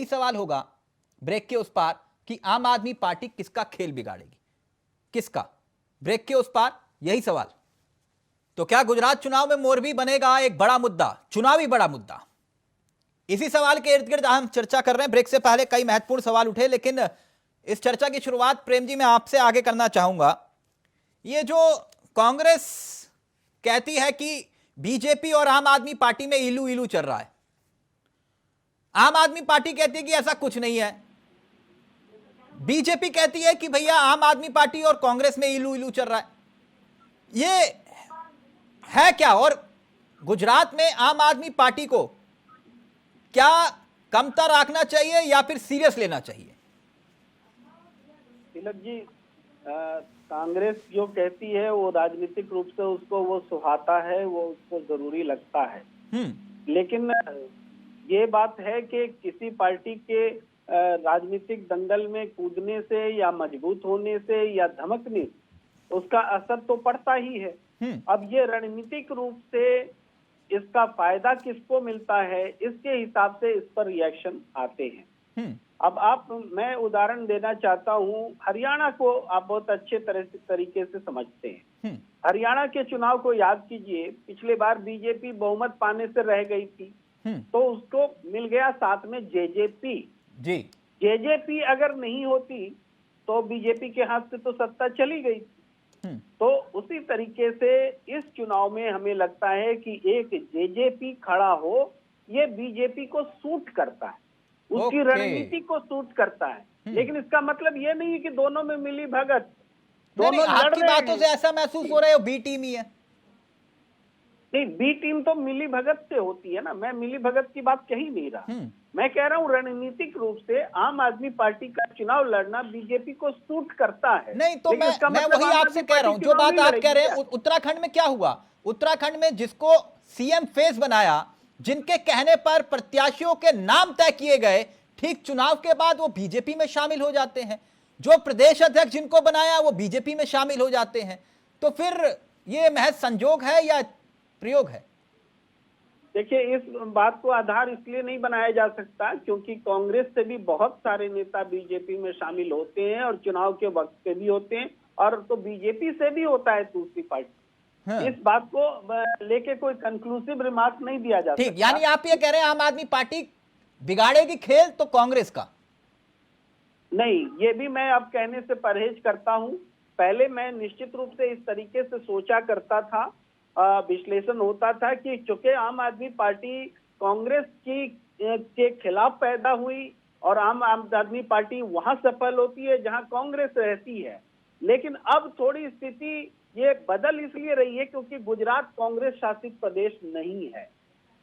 सवाल होगा ब्रेक के उस पार कि आम आदमी पार्टी किसका खेल बिगाड़ेगी, किसका? ब्रेक के उस पार यही सवाल। तो क्या गुजरात चुनाव में मोरबी बनेगा एक बड़ा मुद्दा, चुनावी बड़ा मुद्दा? इसी सवाल के इर्द गिर्द हम चर्चा कर रहे हैं। ब्रेक से पहले कई महत्वपूर्ण सवाल उठे, लेकिन इस चर्चा की शुरुआत प्रेम जी मैं आपसे आगे करना चाहूंगा। ये जो कांग्रेस कहती है कि बीजेपी और आम आदमी पार्टी में इलू इलू चल रहा है, आम आदमी पार्टी कहती है कि ऐसा कुछ नहीं है, बीजेपी कहती है कि भैया आम आदमी पार्टी और कांग्रेस में इलू इलू चल रहा है, ये है क्या? और गुजरात में आम आदमी पार्टी को क्या कमतर रखना चाहिए या फिर सीरियस लेना चाहिए? तिलक जी, कांग्रेस जो कहती है वो राजनीतिक रूप से उसको वो सुहाता है, वो उसको जरूरी लगता है। लेकिन ये बात है कि किसी पार्टी के राजनीतिक दंगल में कूदने से या मजबूत होने से या धमकने उसका असर तो पड़ता ही है। अब ये रणनीतिक रूप से इसका फायदा किसको मिलता है, इसके हिसाब से इस पर रिएक्शन आते हैं। अब मैं उदाहरण देना चाहता हूँ, हरियाणा को आप बहुत अच्छे तरीके से समझते हैं। हरियाणा के चुनाव को याद कीजिए, पिछले बार बीजेपी बहुमत पाने से रह गई थी, तो उसको मिल गया साथ में जेजेपी। जेजेपी अगर नहीं होती तो बीजेपी के हाथ से तो सत्ता चली गई थी। तो उसी तरीके से इस चुनाव में हमें लगता है कि एक जेजेपी खड़ा हो, ये बीजेपी को सूट करता है, उसकी रणनीति को सूट करता है। लेकिन इसका मतलब ये नहीं है कि दोनों में मिली भगत, दोनों आपकी बातों से ऐसा महसूस हो रहा है बी टीम ही है। नहीं, बी टीम तो मिली भगत से होती है ना, मैं मिली भगत की बात कह ही नहीं रहा। मैं कह रहा हूँ रणनीतिक रूप से आम आदमी पार्टी का चुनाव लड़ना बीजेपी को सूट करता है। नहीं तो लेकिन इसका मैं मतलब वही आम आपसे आदमी कह रहा पार्टी हूं, जो चुनाव बात नहीं आप कह रहे हैं लड़ेगी। उत्तराखंड में क्या हुआ? उत्तराखंड में जिसको सीएम फेस बनाया, जिनके कहने पर प्रत्याशियों के नाम तय किए गए, ठीक चुनाव के बाद वो बीजेपी में शामिल हो जाते हैं। जो प्रदेश अध्यक्ष जिनको बनाया वो बीजेपी में शामिल हो जाते हैं। तो फिर ये महज संजोग है या प्रयोग है? देखिए, इस बात को आधार इसलिए नहीं बनाया जा सकता क्योंकि कांग्रेस से भी बहुत सारे नेता बीजेपी में शामिल होते हैं और चुनाव के वक्त पे भी होते हैं, और तो बीजेपी से भी होता है दूसरी पार्टी। हाँ। इस बात को लेके कोई कंक्लूसिव रिमार्क नहीं दिया जा ठीक, सकता। यानी आप ये कह रहे हैं आम आदमी पार्टी बिगाड़ेगी खेल तो कांग्रेस का? नहीं, ये भी मैं अब कहने से परहेज करता हूं। पहले मैं निश्चित रूप से इस तरीके से सोचा करता था, विश्लेषण होता था कि चूंकि आम आदमी पार्टी कांग्रेस के खिलाफ पैदा हुई और आम आदमी पार्टी वहां सफल होती है जहां कांग्रेस रहती है। लेकिन अब थोड़ी स्थिति ये बदल इसलिए रही है क्योंकि गुजरात कांग्रेस शासित प्रदेश नहीं है,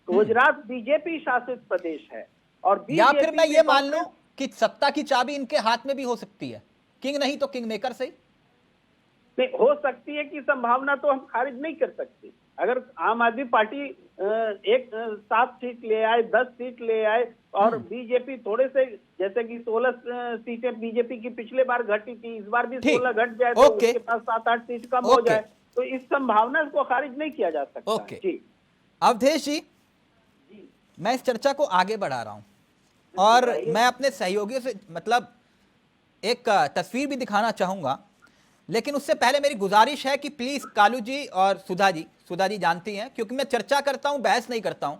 गुजरात बीजेपी शासित प्रदेश है। और या फिर बीजेपी मैं ये में मान लूं कि सत्ता की चाबी इनके हाथ में भी हो सकती है, किंग नहीं तो किंग मेकर से? नहीं, हो सकती है कि संभावना तो हम खारिज नहीं कर सकते। अगर आम आदमी पार्टी 7 सीट ले आए, 10 सीट ले आए और बीजेपी थोड़े से, जैसे कि 16 सीटें बीजेपी की पिछले बार घटी थी, इस बार भी 16 घट जाए तो उसके पास 7-8 सीट कम हो जाए, तो इस संभावना को खारिज नहीं किया जा सकता। जी अवधेश जी, मैं इस चर्चा को आगे बढ़ा रहा हूं और मैं अपने सहयोगियों से मतलब एक तस्वीर भी दिखाना चाहूंगा, लेकिन उससे पहले मेरी गुजारिश है कि प्लीज कालू जी और सुधा जी जानती हैं, क्योंकि मैं चर्चा करता हूं, बहस नहीं करता हूं,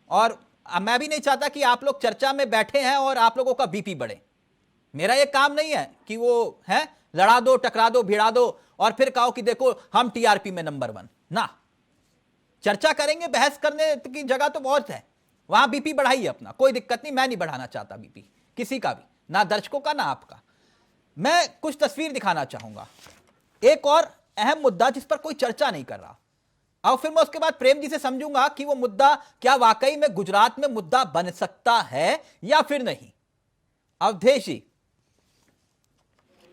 और मैं भी नहीं चाहता कि आप लोग चर्चा में बैठे हैं और आप लोगों का बीपी बढ़े। मेरा ये काम नहीं है कि वो है लड़ा दो, टकरा दो, भिड़ा दो और फिर कहो कि देखो हम टीआरपी में नंबर 1 ना। चर्चा करेंगे, बहस करने की जगह तो बहुत है, वहां बीपी बढ़ाइए अपना, कोई दिक्कत नहीं, मैं नहीं बढ़ाना चाहता बीपी किसी का भी, ना दर्शकों का ना आपका। मैं कुछ तस्वीर दिखाना चाहूंगा, एक और अहम मुद्दा जिस पर कोई चर्चा नहीं कर रहा, और फिर मैं उसके बाद प्रेम जी से समझूंगा कि वो मुद्दा क्या वाकई में गुजरात में मुद्दा बन सकता है या फिर नहीं। अवधेश जी,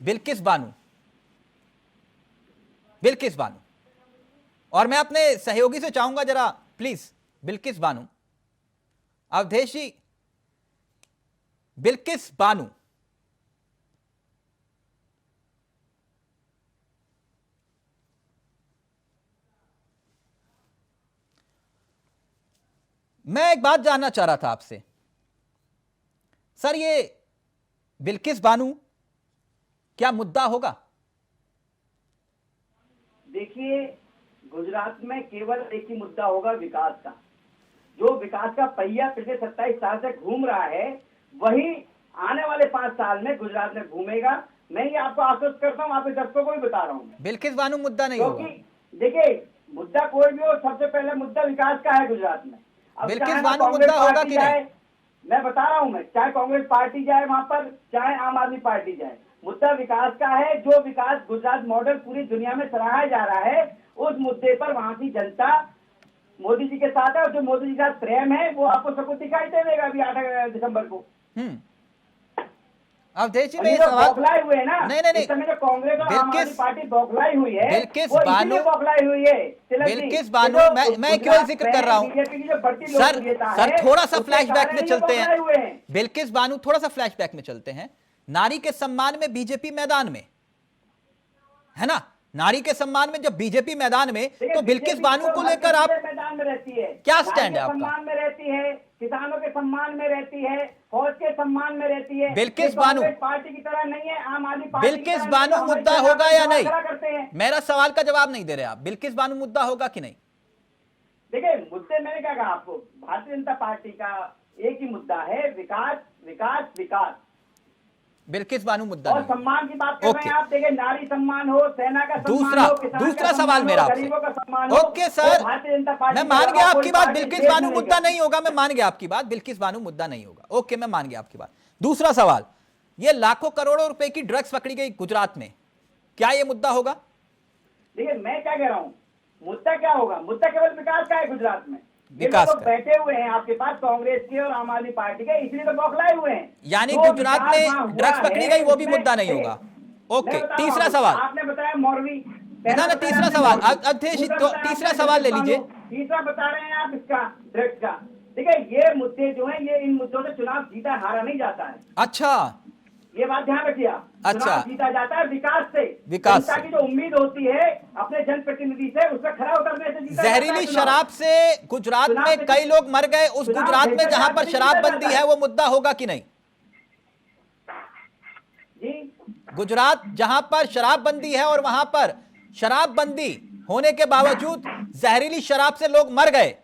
बिल्किस बानो, और मैं अपने सहयोगी से चाहूंगा जरा प्लीज, बिल्किस बानो, अवधेश जी, बिल्किस बानो, मैं एक बात जानना चाह रहा था आपसे सर, ये बिल्किस बानो क्या मुद्दा होगा? देखिए, गुजरात में केवल एक ही मुद्दा होगा, विकास का। जो विकास का पहिया पिछले 27 साल से घूम रहा है, वही आने वाले 5 साल में गुजरात में घूमेगा। मैं ये आपको आश्वस्त करता हूँ, आपके दर्शकों को भी बता रहा हूँ। बिल्किस बानो मुद्दा नहीं होगा। देखिए, मुद्दा कोई भी हो, सबसे पहले मुद्दा विकास का है गुजरात में। बिल्किस बानो मुद्दा होगा कि नहीं? मैं बता रहा हूँ, मैं चाहे कांग्रेस पार्टी जाए वहां पर, चाहे आम आदमी पार्टी जाए, मुद्दा विकास का है। जो विकास गुजरात मॉडल पूरी दुनिया में सराहा जा रहा है, उस मुद्दे पर वहां की जनता मोदी जी के साथ है, और जो मोदी जी के साथ प्रेम है वो आपको सबको दिखाई देगा अभी 8 दिसंबर को। अवधेश जी, मैं सवाल बौखलाए हुए है ना, नहीं, इस समय जो कांग्रेस और आम आदमी पार्टी बौखलाई हुई है, बिल्किस वो बानो, इसीलिए बौखलाई हुई है। बिल्किस बानो, मैं क्यों जिक्र कर रहा हूँ सर, थोड़ा सा फ्लैशबैक में चलते हैं। बिल्किस बानो, थोड़ा सा फ्लैशबैक में चलते हैं। नारी के सम्मान में बीजेपी मैदान में है ना, नारी के सम्मान में जब बीजेपी मैदान में, तो बिल्किस बानो को लेकर आप मैदान में रहती है, क्या स्टैंड है आपका? सम्मान में रहती है, किसानों के सम्मान में रहती है, फौज के सम्मान में रहती है। बिल्किस बानो पार्टी की तरह नहीं है, आम आदमी पार्टी बिल्किस बानो मुद्दा होगा या नहीं? मेरा सवाल का जवाब नहीं दे रहे आप। बिल्किस बानो मुद्दा होगा कि नहीं? देखिए, मुद्दे मैंने क्या कहा आपको, भारतीय जनता पार्टी का एक ही मुद्दा है, विकास विकास विकास। बिल्किस बानो मुद्दा और सम्मान की बात कर रहे हैं आप। देखिए, नारी सम्मान हो, सेना का सम्मान हो, दूसरा सवाल मेरा आपसे। ओके सर, मैं मान गया आपकी बात, बिल्किस बानो मुद्दा नहीं होगा, मैं मान गया आपकी बात, बिल्किस बानो मुद्दा नहीं होगा। ओके, मैं मान गया आपकी बात। दूसरा सवाल, ये लाखों करोड़ों रुपए की ड्रग्स पकड़ी गई गुजरात में, क्या ये मुद्दा होगा? देखिए, मैं क्या कह रहा हूँ, मुद्दा क्या होगा? मुद्दा केवल विकास का है गुजरात में। विकास लोग का। बैठे हुए हैं आपके पास कांग्रेस के और आम आदमी पार्टी के, इसलिए तो बौखलाए हुए हैं। यानी जो गुजरात विकास वहाँ में हुआ ड्रग्स पकड़ी है, गई वो भी उसमें- मुद्दा नहीं होगा। ओके, मैं बता रहा तीसरा हूँ, सवाल। आपने बताया मौलवी, ना, बताया तीसरा आपने सवाल। मौलवी, अवधेश जी, दूसरा तो बताया तीसरा आपने सवाल ले बानू, लीजिए। तीसरा बता रहे हैं आप इसका ड्रग्स का। देखिए ये मुद्दे जो हैं, ये इन मुद्दों से चुनाव जीता हारा नहीं जाता है, अच्छा, ये बात ध्यान रखिए आप। अच्छा। चुनाव जीता जाता है विकास से, विकास जनता से। की जो उम्मीद होती है अपने जनप्रतिनिधि से, उसमें खरा उतरने से जीता जाता है जहरीली चुनाव। शराब से गुजरात चुनाव में से- कई लोग मर गए, उस चुनाव गुजरात में बेहतर जहां पर राजनीति शराबबंदी जीता है वो मुद्दा होगा कि नहीं? जी, गुजरात जहां पर शराबबंदी है और वहां पर शराबबंदी होने के बावजूद जहरीली शराब से लोग मर गए,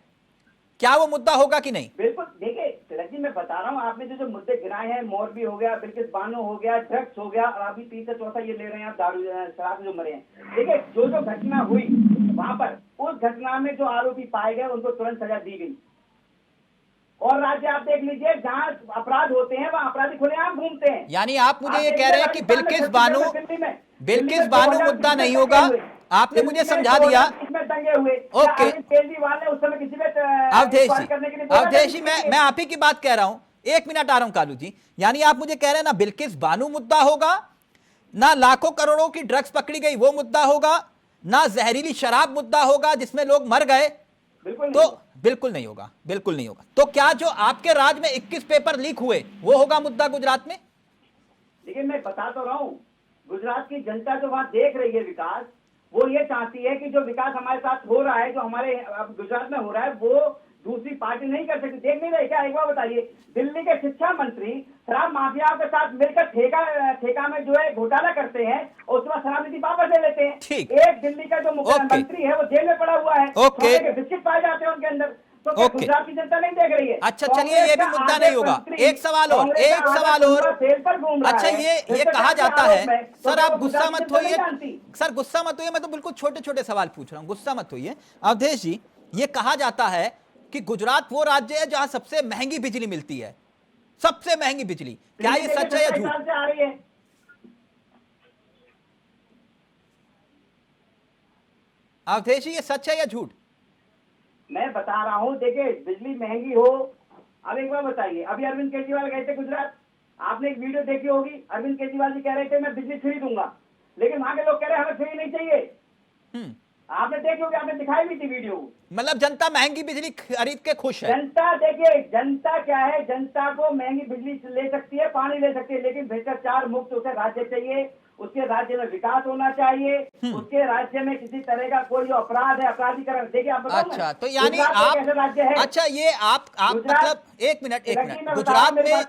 क्या वो मुद्दा होगा कि नहीं? बिल्कुल। देखिए तिलक जी, मैं बता रहा हूँ, आपने जो मुद्दे गिनाए हैं, मोरबी हो गया, बिल्किस बानो हो गया, ड्रग्स हो गया, और अभी तीसरा चौथा ये ले रहे हैं आप दारू शराब से जो मरे हैं। देखिए जो घटना हुई वहां पर, उस घटना में जो आरोपी पाए गए उनको तुरंत सजा दी गई। और राज्य आप देख लीजिए, जहाँ अपराध होते हैं वहाँ अपराधी खुलेआम घूमते हैं। यानी आप मुझे ये कह रहे हैं कि बिल्किस बानो मुद्दा नहीं होगा? आपने मुझे समझा दिया। इसमें दंगे हुए, ओके। केजरीवाल ने उस समय किसी पे अवधेश जी, मैं आप ही की बात कह रहा हूं, 1 मिनट आ रहा हूं कालू जी। यानी आप मुझे कह रहे हैं ना बिल्किस बानो मुद्दा होगा, ना लाखों करोड़ों की ड्रग्स पकड़ी गई वो मुद्दा होगा, ना जहरीली शराब मुद्दा होगा जिसमें लोग मर गए, बिल्कुल तो बिल्कुल नहीं होगा, बिल्कुल नहीं होगा। तो क्या जो आपके राज्य में 21 पेपर लीक हुए वो होगा मुद्दा गुजरात में? देखिए मैं बता तो रहा हूँ, गुजरात की जनता जो वहाँ देख रही है विकास, वो ये चाहती है कि जो विकास हमारे साथ हो रहा है, जो हमारे अब गुजरात में हो रहा है, वो दूसरी पार्टी नहीं कर सकती। देख नहीं रहे क्या? एक बार बताइए, दिल्ली के शिक्षा मंत्री शराब माफियाओं के साथ मिलकर ठेका में जो है घोटाला करते हैं और उसके बाद शराब नीति वापस ले लेते हैं। ठीक। एक दिल्ली का जो मुख्यमंत्री है वो जेल में पड़ा हुआ है, ओके। सोने के बिस्किट पाए जाते हैं उनके अंदर। तो क्या ओके। गुजरात की जनता नहीं देख रही है? अच्छा चलिए, ये भी मुद्दा नहीं होगा। एक सवाल और, एक सवाल और। अच्छा ये कहा जाता है, सर आप गुस्सा मत होइए, सर गुस्सा मत होइए, मैं तो बिल्कुल छोटे छोटे सवाल पूछ रहा हूं, गुस्सा मत होइए। अवधेश जी, ये कहा जाता है कि गुजरात वो राज्य है जहां सबसे महंगी बिजली मिलती है, सबसे महंगी बिजली। क्या ये सच है या झूठ? अवधेश जी, ये सच है या झूठ? मैं बता रहा हूँ, देखिए बिजली महंगी हो, अब एक बार बताइए, अभी अरविंद केजरीवाल गए थे गुजरात, आपने एक वीडियो देखी होगी, अरविंद केजरीवाल जी कह रहे थे मैं बिजली फ्री दूंगा, लेकिन वहां के लोग कह रहे हैं हमें फ्री नहीं चाहिए। आपने देखी होगी, आपने दिखाई भी थी वीडियो। मतलब जनता महंगी बिजली खरीद के खुश है? जनता, देखिए जनता क्या है, जनता को महंगी बिजली ले सकती है, पानी ले सकती है, लेकिन भ्रष्टाचार मुक्त उसे राज्य चाहिए, उसके राज्य में विकास होना चाहिए, उसके राज्य में किसी तरह का कोई जो अपराध है, अपराधीकरण। देखिए आप बताओ। अच्छा, तो यानी गुजरात आप, एक ऐसा राज्य है। अच्छा ये आप मतलब एक मिनट गुजरात में,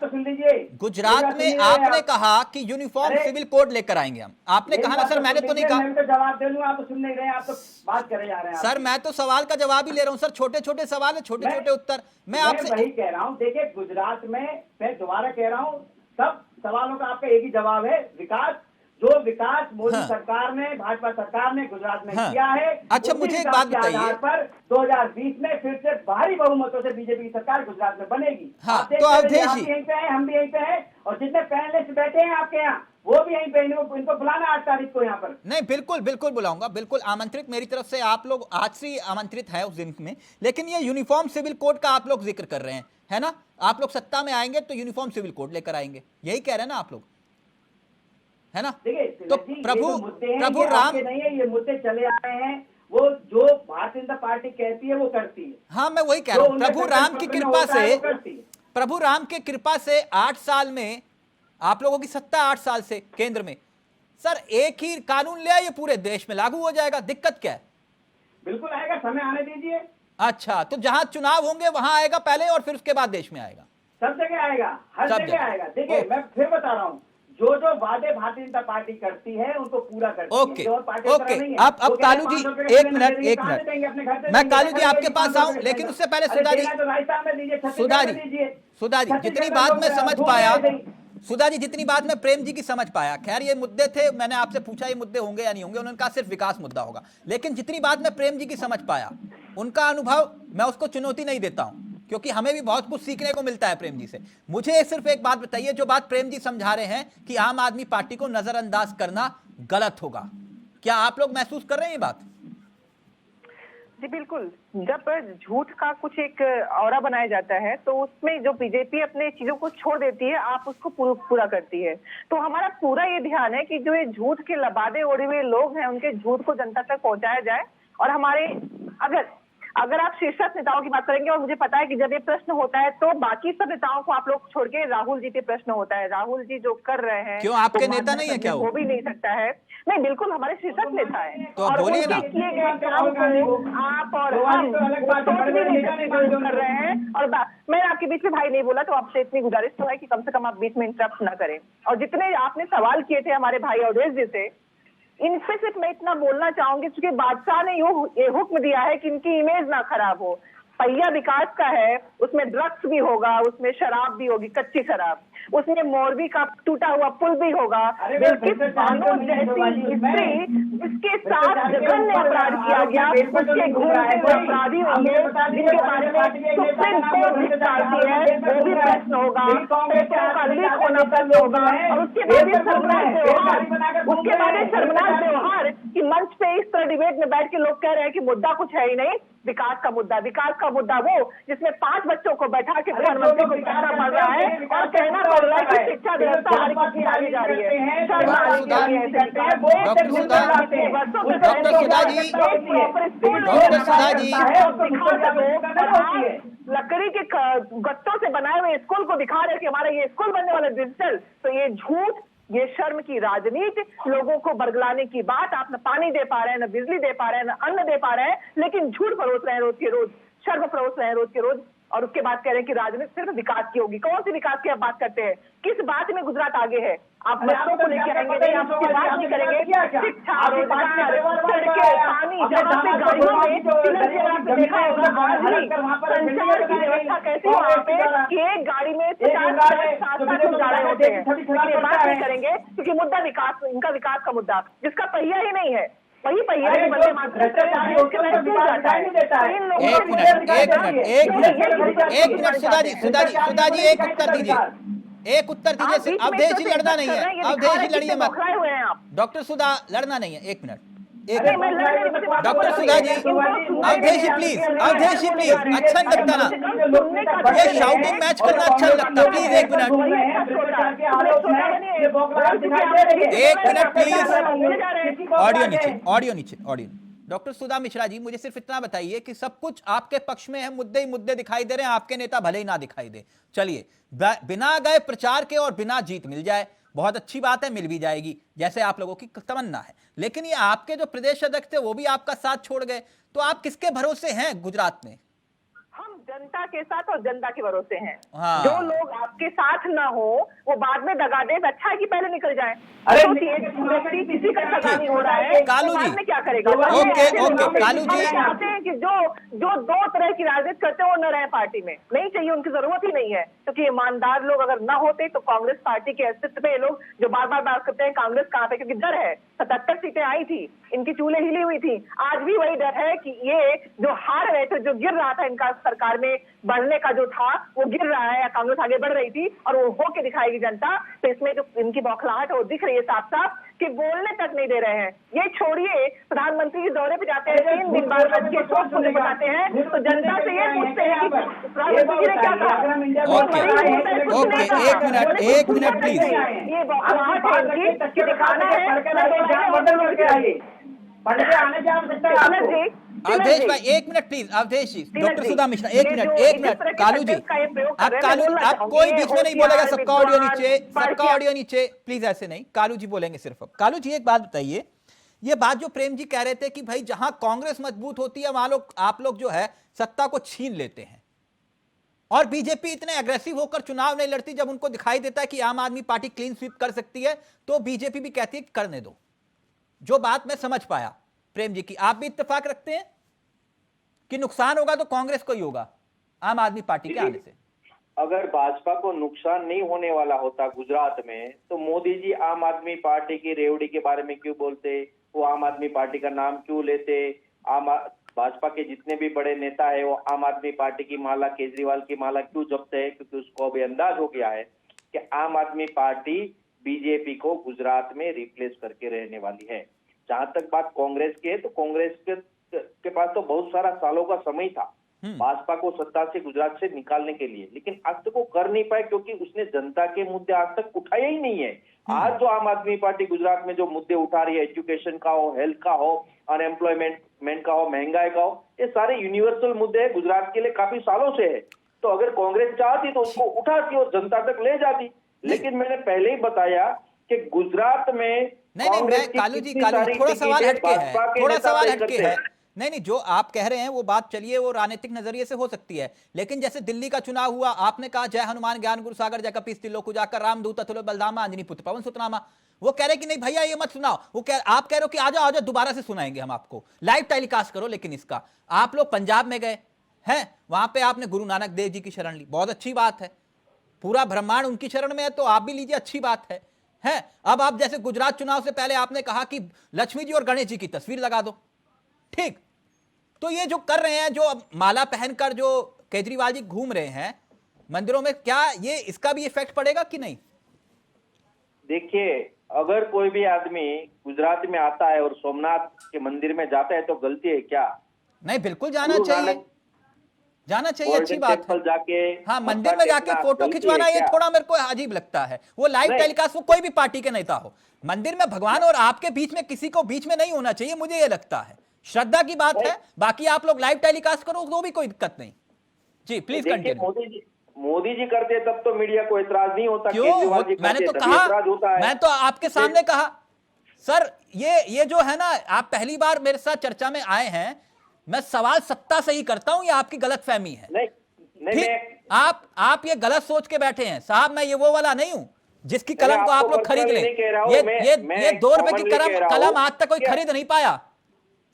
गुजरात में आपने कहा कि यूनिफॉर्म सिविल कोड लेकर आएंगे हम, आपने कहा ना सर? मैंने तो नहीं कहा। मैं तो जवाब दे दूं, आप तो सुन नहीं रहे, आप तो बात करे जा रहे हैं। सर मैं तो सवाल का जवाब ही ले रहा हूं सर, छोटे छोटे सवाल है, छोटे छोटे उत्तर। मैं आपसे वही कह रहा हूं, देखिए गुजरात में, मैं दोबारा कह रहा हूं, सब सवालों का आपका एक ही जवाब है, विकास। जो विकास मोदी सरकार ने, भाजपा सरकार ने गुजरात में किया है। अच्छा मुझे एक बात बताइए, पर 2020 में फिर से भारी बहुमतों से बीजेपी की सरकार गुजरात में बनेगी। हाँ, तो अवधेश जी, यहीं पे हैं, हम भी यहीं पे हैं, और जितने पैनलिस्ट बैठे हैं आपके यहाँ वो भी यहीं पे, इनको बुलाना 8 तारीख को यहाँ पर। नहीं बिल्कुल बिल्कुल बुलाऊंगा, बिल्कुल आमंत्रित मेरी तरफ से, आप लोग आज से ही आमंत्रित है उस दिन में। लेकिन ये यूनिफॉर्म सिविल कोड का आप लोग जिक्र कर रहे हैं, है ना? आप लोग सत्ता में आएंगे तो यूनिफॉर्म सिविल कोड लेकर आएंगे, यही कह रहे हैं ना आप लोग, है ना? तो प्रभु राम नहीं है, ये मुद्दे चले आ रहे हैं, वो जो भारतीय जनता पार्टी कहती है वो करती है। हाँ मैं वही कह रहा हूं, प्रभु राम की कृपा से, प्रभु राम की कृपा से 8 साल में आप लोगों की सत्ता, 8 साल से केंद्र में, सर एक ही कानून ले आइए, पूरे देश में लागू हो जाएगा, दिक्कत क्या है? बिल्कुल आएगा, समय आने दीजिए। अच्छा, तो जहां चुनाव होंगे वहां आएगा पहले और फिर उसके बाद देश में आएगा? सब जगह आएगा, हर जगह आएगा। देखिए मैं फिर बता रहा हूँ, जो जो वादे भारतीय जनता पार्टी करती है उनको पूरा करती है। ओके ओके, अब कालू जी एक मिनट, मैं कालू जी आपके पास आऊं, लेकिन उससे पहले सुधा जी जितनी बात मैं समझ पाया, सुधा जी जितनी बात मैं प्रेम जी की समझ पाया, खैर ये मुद्दे थे, मैंने आपसे पूछा ये मुद्दे होंगे या नहीं होंगे, उन्होंने कहा सिर्फ विकास मुद्दा होगा, लेकिन जितनी बात मैं प्रेम जी की समझ पाया, उनका अनुभव मैं उसको चुनौती नहीं देता हूं, क्योंकि हमें भी बहुत कुछ सीखने को मिलता है प्रेम जी से। मुझे सिर्फ एक बात बताइए, जो बात प्रेम जी समझा रहे हैं कि आम आदमी पार्टी को नजरअंदाज करना गलत होगा, क्या आप लोग महसूस कर रहे हैं ये बात? जी बिल्कुल, जब झूठ का कुछ एक औरा बनाया जाता है तो उसमें जो बीजेपी अपने चीजों को छोड़ देती है, आप उसको पूरा करती है। तो हमारा पूरा ये ध्यान है कि जो ये झूठ के लबादे ओढ़े हुए लोग हैं, उनके झूठ को जनता तक पहुंचाया जाए। और हमारे अगर आप शीर्षक नेताओं की बात करेंगे, और मुझे पता है कि जब ये प्रश्न होता है तो बाकी सब नेताओं को आप लोग छोड़ के राहुल जी पे प्रश्न होता है। राहुल जी जो कर रहे हैं, क्यों आपके नेता नहीं है क्या वो? हो भी नहीं सकता है। नहीं, बिल्कुल हमारे शीर्षक नेता है। तो आप और बोलिए उनके ना। किए गए काम को आप और हम सोच भी नहीं सकते कर रहे हैं। और मैं आपके बीच में भाई नहीं बोला, तो आपसे इतनी गुजारिश तो है कि कम से कम आप बीच में इंटरप्ट ना करें। और जितने आपने सवाल किए थे हमारे भाई अवधेश जी से, इन पे सिर्फ मैं इतना बोलना चाहूंगी, क्योंकि बादशाह ने ये हुक्म दिया है कि इनकी इमेज ना खराब हो। पहिया विकास का है, उसमें ड्रग्स भी होगा, उसमें शराब भी होगी, कच्ची शराब, उसमें मोरबी का टूटा हुआ पुल भी होगा। बिल्किस बानो जैसी स्त्री जिसके साथ जघन्य अपराध किया गया, उसके घूमते हुए अपराधी होंगे जिनके बारे में सुप्रीम कोर्ट निकालती है, वो भी प्रश्न होगा। पेपरों का लीक होना प्रश्न होगा। और उसके बाद ये शर्मनाक व्यवहार कि मंच पे इस तरह डिबेट में बैठ के लोग कह रहे हैं कि मुद्दा कुछ है ही नहीं, विकास का मुद्दा वो जिसमें 5 बच्चों को बैठा के प्रधानमंत्री को कहना पड़ रहा है और कहना पड़ रहा है कि शिक्षा व्यवस्था हमारी कितनी आगे जा रही है। लकड़ी के गत्तों से बनाए हुए स्कूल को दिखा रहे कि हमारा ये स्कूल बनने वाला डिजिटल। तो ये झूठ, ये शर्म की राजनीति, लोगों को बरगलाने की बात। आप न पानी दे पा रहे हैं, न बिजली दे पा रहे हैं, न अन्न दे पा रहे हैं, लेकिन झूठ परोस रहे हैं रोज के रोज, शर्म परोस रहे हैं रोज के रोज। और उसके बाद कह रहे हैं कि राजनीति सिर्फ विकास की होगी। कौन सी विकास की आप बात करते हैं? किस बात में गुजरात आगे है? आप बच्चों को लेकर आएंगे नहीं, आप उसकी बात नहीं करेंगे। शिक्षा, रोजगार, सड़कें, पानी, जहाँ पे गाड़ियों में देखा होगा संचार की व्यवस्था कैसी वहाँ पे कि एक गाड़ी में 50-60 लोग जा रहे होते हैं। ये बात नहीं करेंगे क्योंकि मुद्दा विकास, इनका विकास का मुद्दा जिसका पहिया ही नहीं है, वही पहिया एक मिनट सुधा जी एक उत्तर दीजिए। अवधेश जी लड़ना नहीं है, अवधेश जी लड़िए मत। डॉक्टर सुधा लड़ना नहीं है, एक मिनट। डॉक्टर सुधा जी, अवधेश जी प्लीज, अच्छा नहीं लगता ना, ये शाउटिंग मैच करना अच्छा नहीं लगता। प्लीज एक मिनट प्लीज। ऑडियो नीचे। डॉक्टर सुधा मिश्रा जी, मुझे सिर्फ इतना बताइए कि सब कुछ आपके पक्ष में है, मुद्दे ही मुद्दे दिखाई दे रहे हैं, आपके नेता भले ही ना दिखाई दे। चलिए, बिना गए प्रचार के और बिना जीत मिल जाए, बहुत अच्छी बात है, मिल भी जाएगी जैसे आप लोगों की तमन्ना है। लेकिन ये आपके जो प्रदेश अध्यक्ष थे वो भी आपका साथ छोड़ गए, तो आप किसके भरोसे हैं गुजरात में? हम जनता के साथ और जनता के भरोसे हैं। हाँ। जो लोग आपके साथ ना हो वो बाद में दगा दे, अच्छा है कि पहले निकल जाए। अरे किसी का सगा नहीं हो रहा है, कालू जी में क्या करेगा? ओके कालू जी, चाहते हैं कि जो 2 तरह की राजनीति करते हैं वो न रहे पार्टी में, नहीं चाहिए, उनकी जरूरत ही नहीं है। क्योंकि ईमानदार लोग अगर न होते तो कांग्रेस पार्टी के अस्तित्व पे ये लोग जो बार बात करते हैं कांग्रेस कहाँ पे, क्योंकि डर है। 77 सीटें आई थी, इनकी चूल्हे हिली हुई थी। आज भी वही डर है कि ये जो हार रहे थे, जो गिर रहा था इनका सरकार में बढ़ने का जो था वो गिर रहा है, या कांग्रेस आगे बढ़ रही थी और वो होके दिखाएगी जनता। तो इसमें जो इनकी बौखलाहट है वो दिख रही है साफ साफ कि बोलने तक नहीं दे रहे हैं। ये छोड़िए, प्रधानमंत्री के दौरे पे जाते हैं, 3 दिन बाद के शोक को बताते हैं, तो जनता से ये पूछते हैं कि प्रधानमंत्री ने क्या कहा। एक मिनट प्लीज। ये बौखलाहट है इनकी कि दिखाना है। अवधेश भाई एक minute please, Awadhesh ji, doctor Sudha Mishra एक मिनट। कालू जी, आप कोई बीच में नहीं बोलेगा, सबका ऑडियो नीचे प्लीज, ऐसे नहीं। कालू जी बोलेंगे सिर्फ अब। कालू जी एक बात बताइए, ये बात जो प्रेम जी कह रहे थे कि भाई जहां कांग्रेस मजबूत होती है वहां आप लोग जो है सत्ता को छीन लेते हैं, और बीजेपी इतने अग्रेसिव होकर चुनाव नहीं लड़ती। जब उनको दिखाई देता है कि आम आदमी पार्टी क्लीन स्वीप कर सकती है तो बीजेपी भी कहती है कि करने दो। जो बात मैं समझ पाया प्रेम जी की, आप भी इत्तेफाक रखते हैं कि नुकसान होगा तो कांग्रेस को ही होगा आम आदमी पार्टी के आने से? अगर भाजपा को नुकसान नहीं होने वाला होता गुजरात में, तो मोदी जी आम आदमी पार्टी की रेवड़ी के बारे में क्यों बोलते? वो आम आदमी पार्टी का नाम क्यों लेते? भाजपा के जितने भी बड़े नेता है वो आम आदमी पार्टी की माला, केजरीवाल की माला क्यों जपते हैं? क्योंकि उसको अभी अंदाज हो गया है कि आम आदमी पार्टी बीजेपी को गुजरात में रिप्लेस करके रहने वाली है। जहां तक बात कांग्रेस की है, तो कांग्रेस के के पास तो बहुत सारा सालों का समय था भाजपा को सत्ता से गुजरात से निकालने के लिए, लेकिन आज तक वो कर नहीं पाए क्योंकि उसने जनता के मुद्दे आज तक उठाए ही नहीं है। आज जो आम आदमी पार्टी गुजरात में जो मुद्दे उठा रही है, एजुकेशन का हो, हेल्थ का हो, अनएम्प्लॉयमेंट का हो, महंगाई का हो, ये सारे यूनिवर्सल मुद्दे हैं, गुजरात के लिए काफी सालों से है। तो अगर कांग्रेस चाहती तो उसको उठाती और जनता तक ले जाती, लेकिन मैंने पहले ही बताया कि गुजरात में नहीं, कालू जी थोड़ा सवाल हटके है, थोड़ा सवाल हटके है। नहीं, जो आप कह रहे हैं वो बात चलिए वो राजनीतिक नजरिए से हो सकती है, लेकिन जैसे दिल्ली का चुनाव हुआ, आपने कहा जय हनुमान ज्ञान गुरु सागर जय कपीस तिलोक जाकर रामदूत अतुल बलदामा अंजनी पुत्र पवन सुतनामा, वो कह रहे कि नहीं भैया ये मत सुनाओ, आप कह रहे हो कि आ जाओ दोबारा से सुनाएंगे हम आपको, लाइव टेलीकास्ट करो। लेकिन इसका आप लोग पंजाब में गए हैं, वहां पे आपने गुरु नानक देव जी की शरण ली, बहुत अच्छी बात है, पूरा ब्रह्मांड उनकी शरण में है, तो आप भी लीजिए, अच्छी बात है। अब आप जैसे गुजरात चुनाव से पहले आपने कहा कि लक्ष्मी जी और गणेश जी की तस्वीर लगा दो, ठीक, तो ये जो कर रहे हैं, जो अब माला पहनकर जो केजरीवाल जी घूम रहे हैं मंदिरों में, क्या ये इसका भी इफेक्ट पड़ेगा कि नहीं? देखिए, अगर कोई भी आदमी गुजरात में आता है और सोमनाथ के मंदिर में जाता है तो गलती है क्या? नहीं, बिल्कुल जाना चाहिए, अच्छी बात है। जाके हाँ, मंदिर में जाके फोटो खिंचवाना ये थोड़ा मेरे को अजीब लगता है। वो लाइव टेलीकास्ट, वो कोई भी पार्टी के नेता हो, मंदिर में भगवान और आपके बीच में किसी को बीच में नहीं होना चाहिए, मुझे ये लगता है, श्रद्धा की बात है। बाकी आप लोग लाइव टेलीकास्ट करो तो भी कोई दिक्कत नहीं। जी प्लीज कंटिन्यू। मोदी जी करते तब तो मीडिया को एतराज नहीं होता, क्यों? मैंने तो कहा, मैं तो आपके सामने कहा सर, ये जो है ना, आप पहली बार मेरे साथ चर्चा में आए हैं, मैं सवाल सत्ता से ही करता हूं, ये आपकी गलतफहमी है। नहीं, आप ये गलत सोच के बैठे हैं साहब, मैं ये वो वाला नहीं हूं जिसकी कलम को आप लोग खरीद लें। ये 2 रुपए की कलम आज तक कोई खरीद नहीं पाया,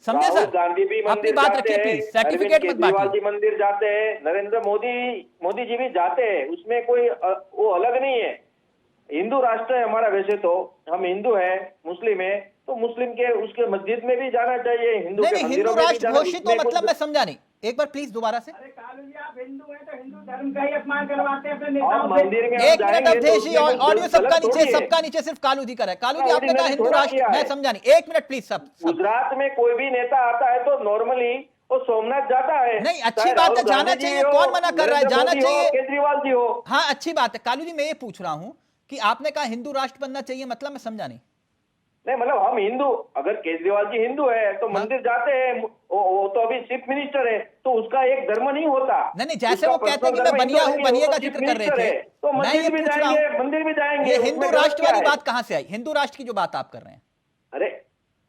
समझे सर? गांधी भी अपनी बात रखिए प्लीज, सर्टिफिकेट मत बांटिए। जी मंदिर जाते हैं, नरेंद्र मोदी जी भी जाते हैं, उसमें कोई वो अलग नहीं है। हिंदू राष्ट्र है हमारा, वैसे तो हम हिंदू है, मुस्लिम है, तो मुस्लिम के उसके मस्जिद में भी जाना चाहिए, हिंदू के हिंदू राष्ट्र घोषित हो, मतलब मैं समझा नहीं, एक बार प्लीज दोबारा से। अरे कालू जी, आप हिंदू हैं तो हिंदू धर्म का ही अपमान करवाते हैं अपने नेताओं से। मंदिर में एक मिनट अवधेश जी, ऑडियो सबका नीचे सिर्फ कालू जी का है। कालू जी आपने कहा हिंदू राष्ट्र, मैं समझा नहीं, एक मिनट प्लीज। सब गुजरात में कोई भी नेता आता है तो नॉर्मली वो सोमनाथ जाता है। नहीं, अच्छी बात है, जाना चाहिए, कौन मना कर रहा है, जाना चाहिए, केजरीवाल जी हो। हाँ अच्छी बात है। कालू जी मैं ये पूछ रहा हूं कि आपने कहा हिंदू राष्ट्र बनना चाहिए, मतलब मैं समझा नहीं। नहीं, मतलब हम हिंदू, अगर केजरीवाल जी हिंदू है तो मंदिर जाते हैं, वो तो अभी चीफ मिनिस्टर है, तो उसका एक धर्म नहीं होता। नहीं, जैसे वो कहते हैं कि मैं बनिया हूँ, बनिए का जिक्र कर रहे थे, तो मंदिर भी जाएंगे, मंदिर भी जाएंगे। ये हिंदू राष्ट्र वाली बात कहाँ से आई? हिंदू राष्ट्र की जो बात आप कर रहे हैं, अरे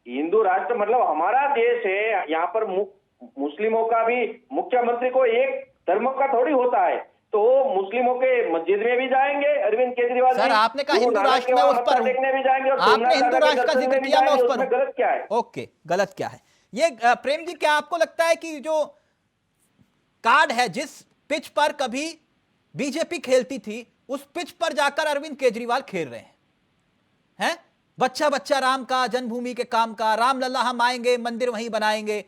हिंदू राष्ट्र मतलब हमारा देश है, यहाँ पर मुस्लिमों का भी मुख्यमंत्री को एक धर्म का थोड़ी होता है, तो मुस्लिमों के मस्जिद में भी जाएंगे अरविंद केजरीवाल। सर आपने कहा हिंदू राष्ट्र में उस पर देखने भी जाएंगे, और आपने हिंदू राष्ट्र का जिक्र किया, मैं उस पर गलत क्या है? ओके, गलत क्या है ये? प्रेम जी, क्या आपको लगता है कि जो कार्ड है, जिस पिच पर कभी बीजेपी खेलती थी, उस पिच पर जाकर अरविंद केजरीवाल खेल रहे हैं? बच्चा बच्चा राम का, जन्मभूमि के काम का, रामलला हम आएंगे, मंदिर वहीं बनाएंगे,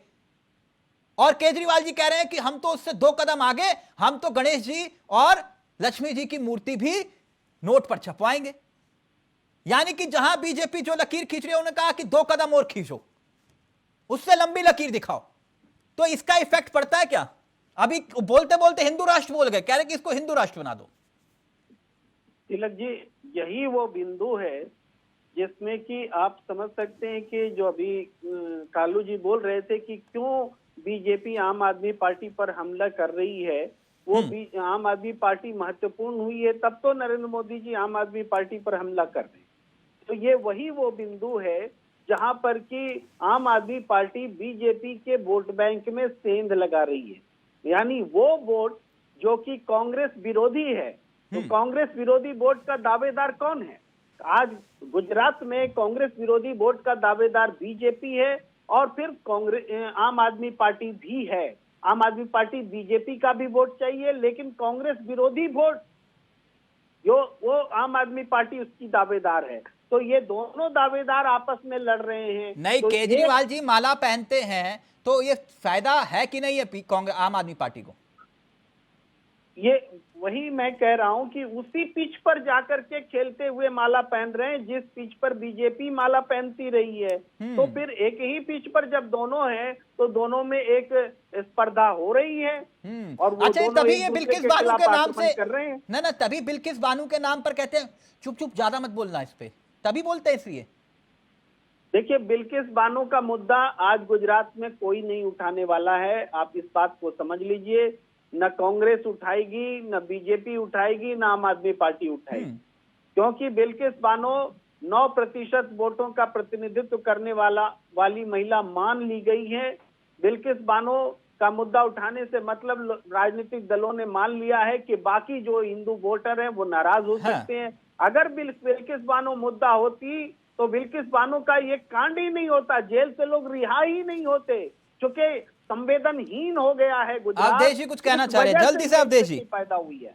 और केजरीवाल जी कह रहे हैं कि हम तो उससे 2 कदम आगे, हम तो गणेश जी और लक्ष्मी जी की मूर्ति भी नोट पर छपवाएंगे। यानी कि जहां बीजेपी जो लकीर खींच रही है, उन्होंने कहा कि 2 कदम और खींचो, उससे लंबी लकीर दिखाओ। तो इसका इफेक्ट पड़ता है क्या? अभी बोलते बोलते हिंदू राष्ट्र बोल गए, कह रहे कि इसको हिंदू राष्ट्र बना दो। तिलक जी, यही वो बिंदु है जिसमें कि आप समझ सकते हैं कि जो अभी कालू जी बोल रहे थे कि क्यों बीजेपी आम आदमी पार्टी पर हमला कर रही है, वो आम आदमी पार्टी महत्वपूर्ण हुई है तब तो नरेंद्र मोदी जी आम आदमी पार्टी पर हमला कर रहे हैं। तो ये वही वो बिंदु है जहां पर कि आम आदमी पार्टी बीजेपी के वोट बैंक में सेंध लगा रही है, यानी वो वोट जो कि कांग्रेस विरोधी है। तो कांग्रेस विरोधी वोट का दावेदार कौन है? आज गुजरात में कांग्रेस विरोधी वोट का दावेदार बीजेपी है, और फिर कांग्रेस आम आदमी पार्टी भी है। आम आदमी पार्टी बीजेपी का भी वोट चाहिए, लेकिन कांग्रेस विरोधी वोट जो वो आम आदमी पार्टी उसकी दावेदार है। तो ये दोनों दावेदार आपस में लड़ रहे हैं। नहीं, तो केजरीवाल जी माला पहनते हैं तो ये फायदा है कि नहीं है आम आदमी पार्टी को? ये वही मैं कह रहा हूं कि उसी पिच पर जाकर के खेलते हुए माला पहन रहे हैं जिस पिच पर बीजेपी माला पहनती रही है। तो फिर एक ही पिच पर जब दोनों हैं तो दोनों में एक स्पर्धा हो रही है और वो अच्छा, दोनों तभी एक ये दूसरे बिल्किस के बानो खिलाफ के नाम आक्रमण से कर रहे हैं। ना तभी बिल्किस बानो के नाम पर कहते हैं चुप चुप, ज्यादा मत बोलना इस पे, तभी बोलते हैं इसलिए। देखिए, बिल्किस बानो का मुद्दा आज गुजरात में कोई नहीं उठाने वाला है, आप इस बात को समझ लीजिए। न कांग्रेस उठाएगी, न बीजेपी उठाएगी, न आम आदमी पार्टी उठाएगी, क्योंकि बिल्किस बानो 9% वोटों का प्रतिनिधित्व करने वाली महिला मान ली गई है। बिल्किस बानो का मुद्दा उठाने से मतलब राजनीतिक दलों ने मान लिया है कि बाकी जो हिंदू वोटर हैं वो नाराज हो सकते हैं। अगर बिल्किस बानो मुद्दा होती तो बिल्किस बानो का ये कांड ही नहीं होता, जेल से लोग रिहा ही नहीं होते, क्योंकि संवेदनहीन हो गया है गुजरात। अवधेश जी कुछ कहना चाह रहे हैं, जल्दी से अवधेश जी पैदा हुई है।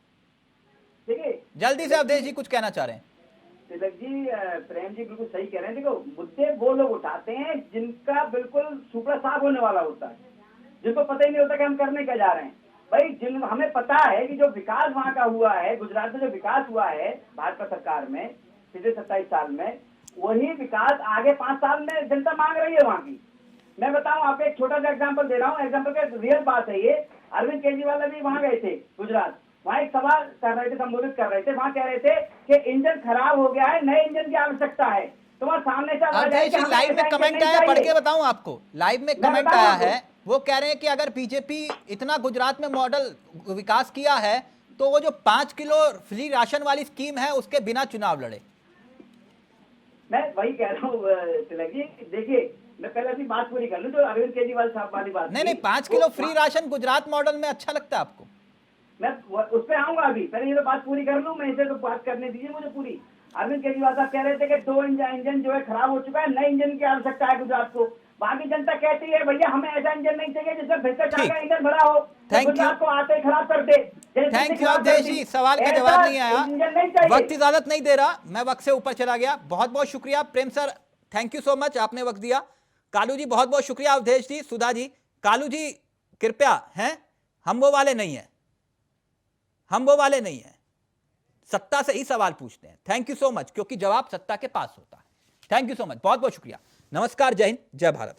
देखिए, जल्दी से अवधेश जी कुछ कहना चाह रहे हैं। तिलक जी, प्रेम जी बिल्कुल सही कह रहे हैं। देखो, मुद्दे वो लोग उठाते हैं जिनका बिल्कुल सुपड़ा साफ होने वाला होता है, जिनको पता ही नहीं होता कि हम करने क्या जा रहे हैं। भाई, हमें पता है कि जो विकास वहाँ का हुआ है, गुजरात में जो विकास हुआ है भाजपा सरकार में पिछले 27 साल में, वही विकास आगे 5 साल में जनता मांग रही है वहाँ की। मैं बताऊं आपको, एक छोटा सा एग्जांपल दे रहा हूँ, एग्जांपल का रियल बात है ये। अरविंद केजरीवाल भी वहाँ गए थे गुजरात, वहाँ एक सवाल कर रहे थे, संबोधित कर रहे थे, वहाँ कह रहे थे कि इंजन खराब हो गया है, नए इंजन की आवश्यकता है। तुम्हारे सामने से लाइव में कमेंट आया, पढ़ के बताऊं आपको, लाइव में कमेंट आया है, वो कह रहे हैं कि अगर बीजेपी इतना गुजरात में मॉडल विकास किया है तो वो जो 5 किलो फ्री राशन वाली स्कीम है उसके बिना चुनाव लड़े। मैं वही कह रहा हूँ तिलक जी, देखिए मैं पहले अपनी बात पूरी कर लूं, जो अरविंद केजरीवाल साहब वाली बात नहीं 5 kilo free ration Gujarat model में अच्छा लगता है आपको? मैं उस पर आऊंगा अभी, पहले ये तो बात पूरी कर लूं, मैं इसे तो बात करने दीजिए मुझे पूरी। अरविंद केजरीवाल साहब कह रहे थे कि 2 इंजन जो है खराब हो चुका है, नए इंजन की आवश्यकता है गुजरात को। बाकी जनता कहती है भैया हमें ऐसा इंजन नहीं चाहिए जिसमें भ्रष्टाचार का इंजन भरा हो, गुजरात को आते ही खराब कर दे। थैंक यू अवधेश जी, सवाल का जवाब नहीं आया, वक्त इजाजत नहीं दे रहा, मैं वक्त से ऊपर चला गया। बहुत बहुत शुक्रिया Prem sir, thank you so much, आपने वक्त दिया। कालू जी बहुत बहुत शुक्रिया, अवधेश जी, सुधा जी। कालू जी कृपया, हैं हम वो वाले नहीं हैं, हम वो वाले नहीं हैं, सत्ता से ही सवाल पूछते हैं। थैंक यू सो मच, क्योंकि जवाब सत्ता के पास होता है। थैंक यू सो मच, बहुत बहुत शुक्रिया। नमस्कार, जय हिंद, जय भारत।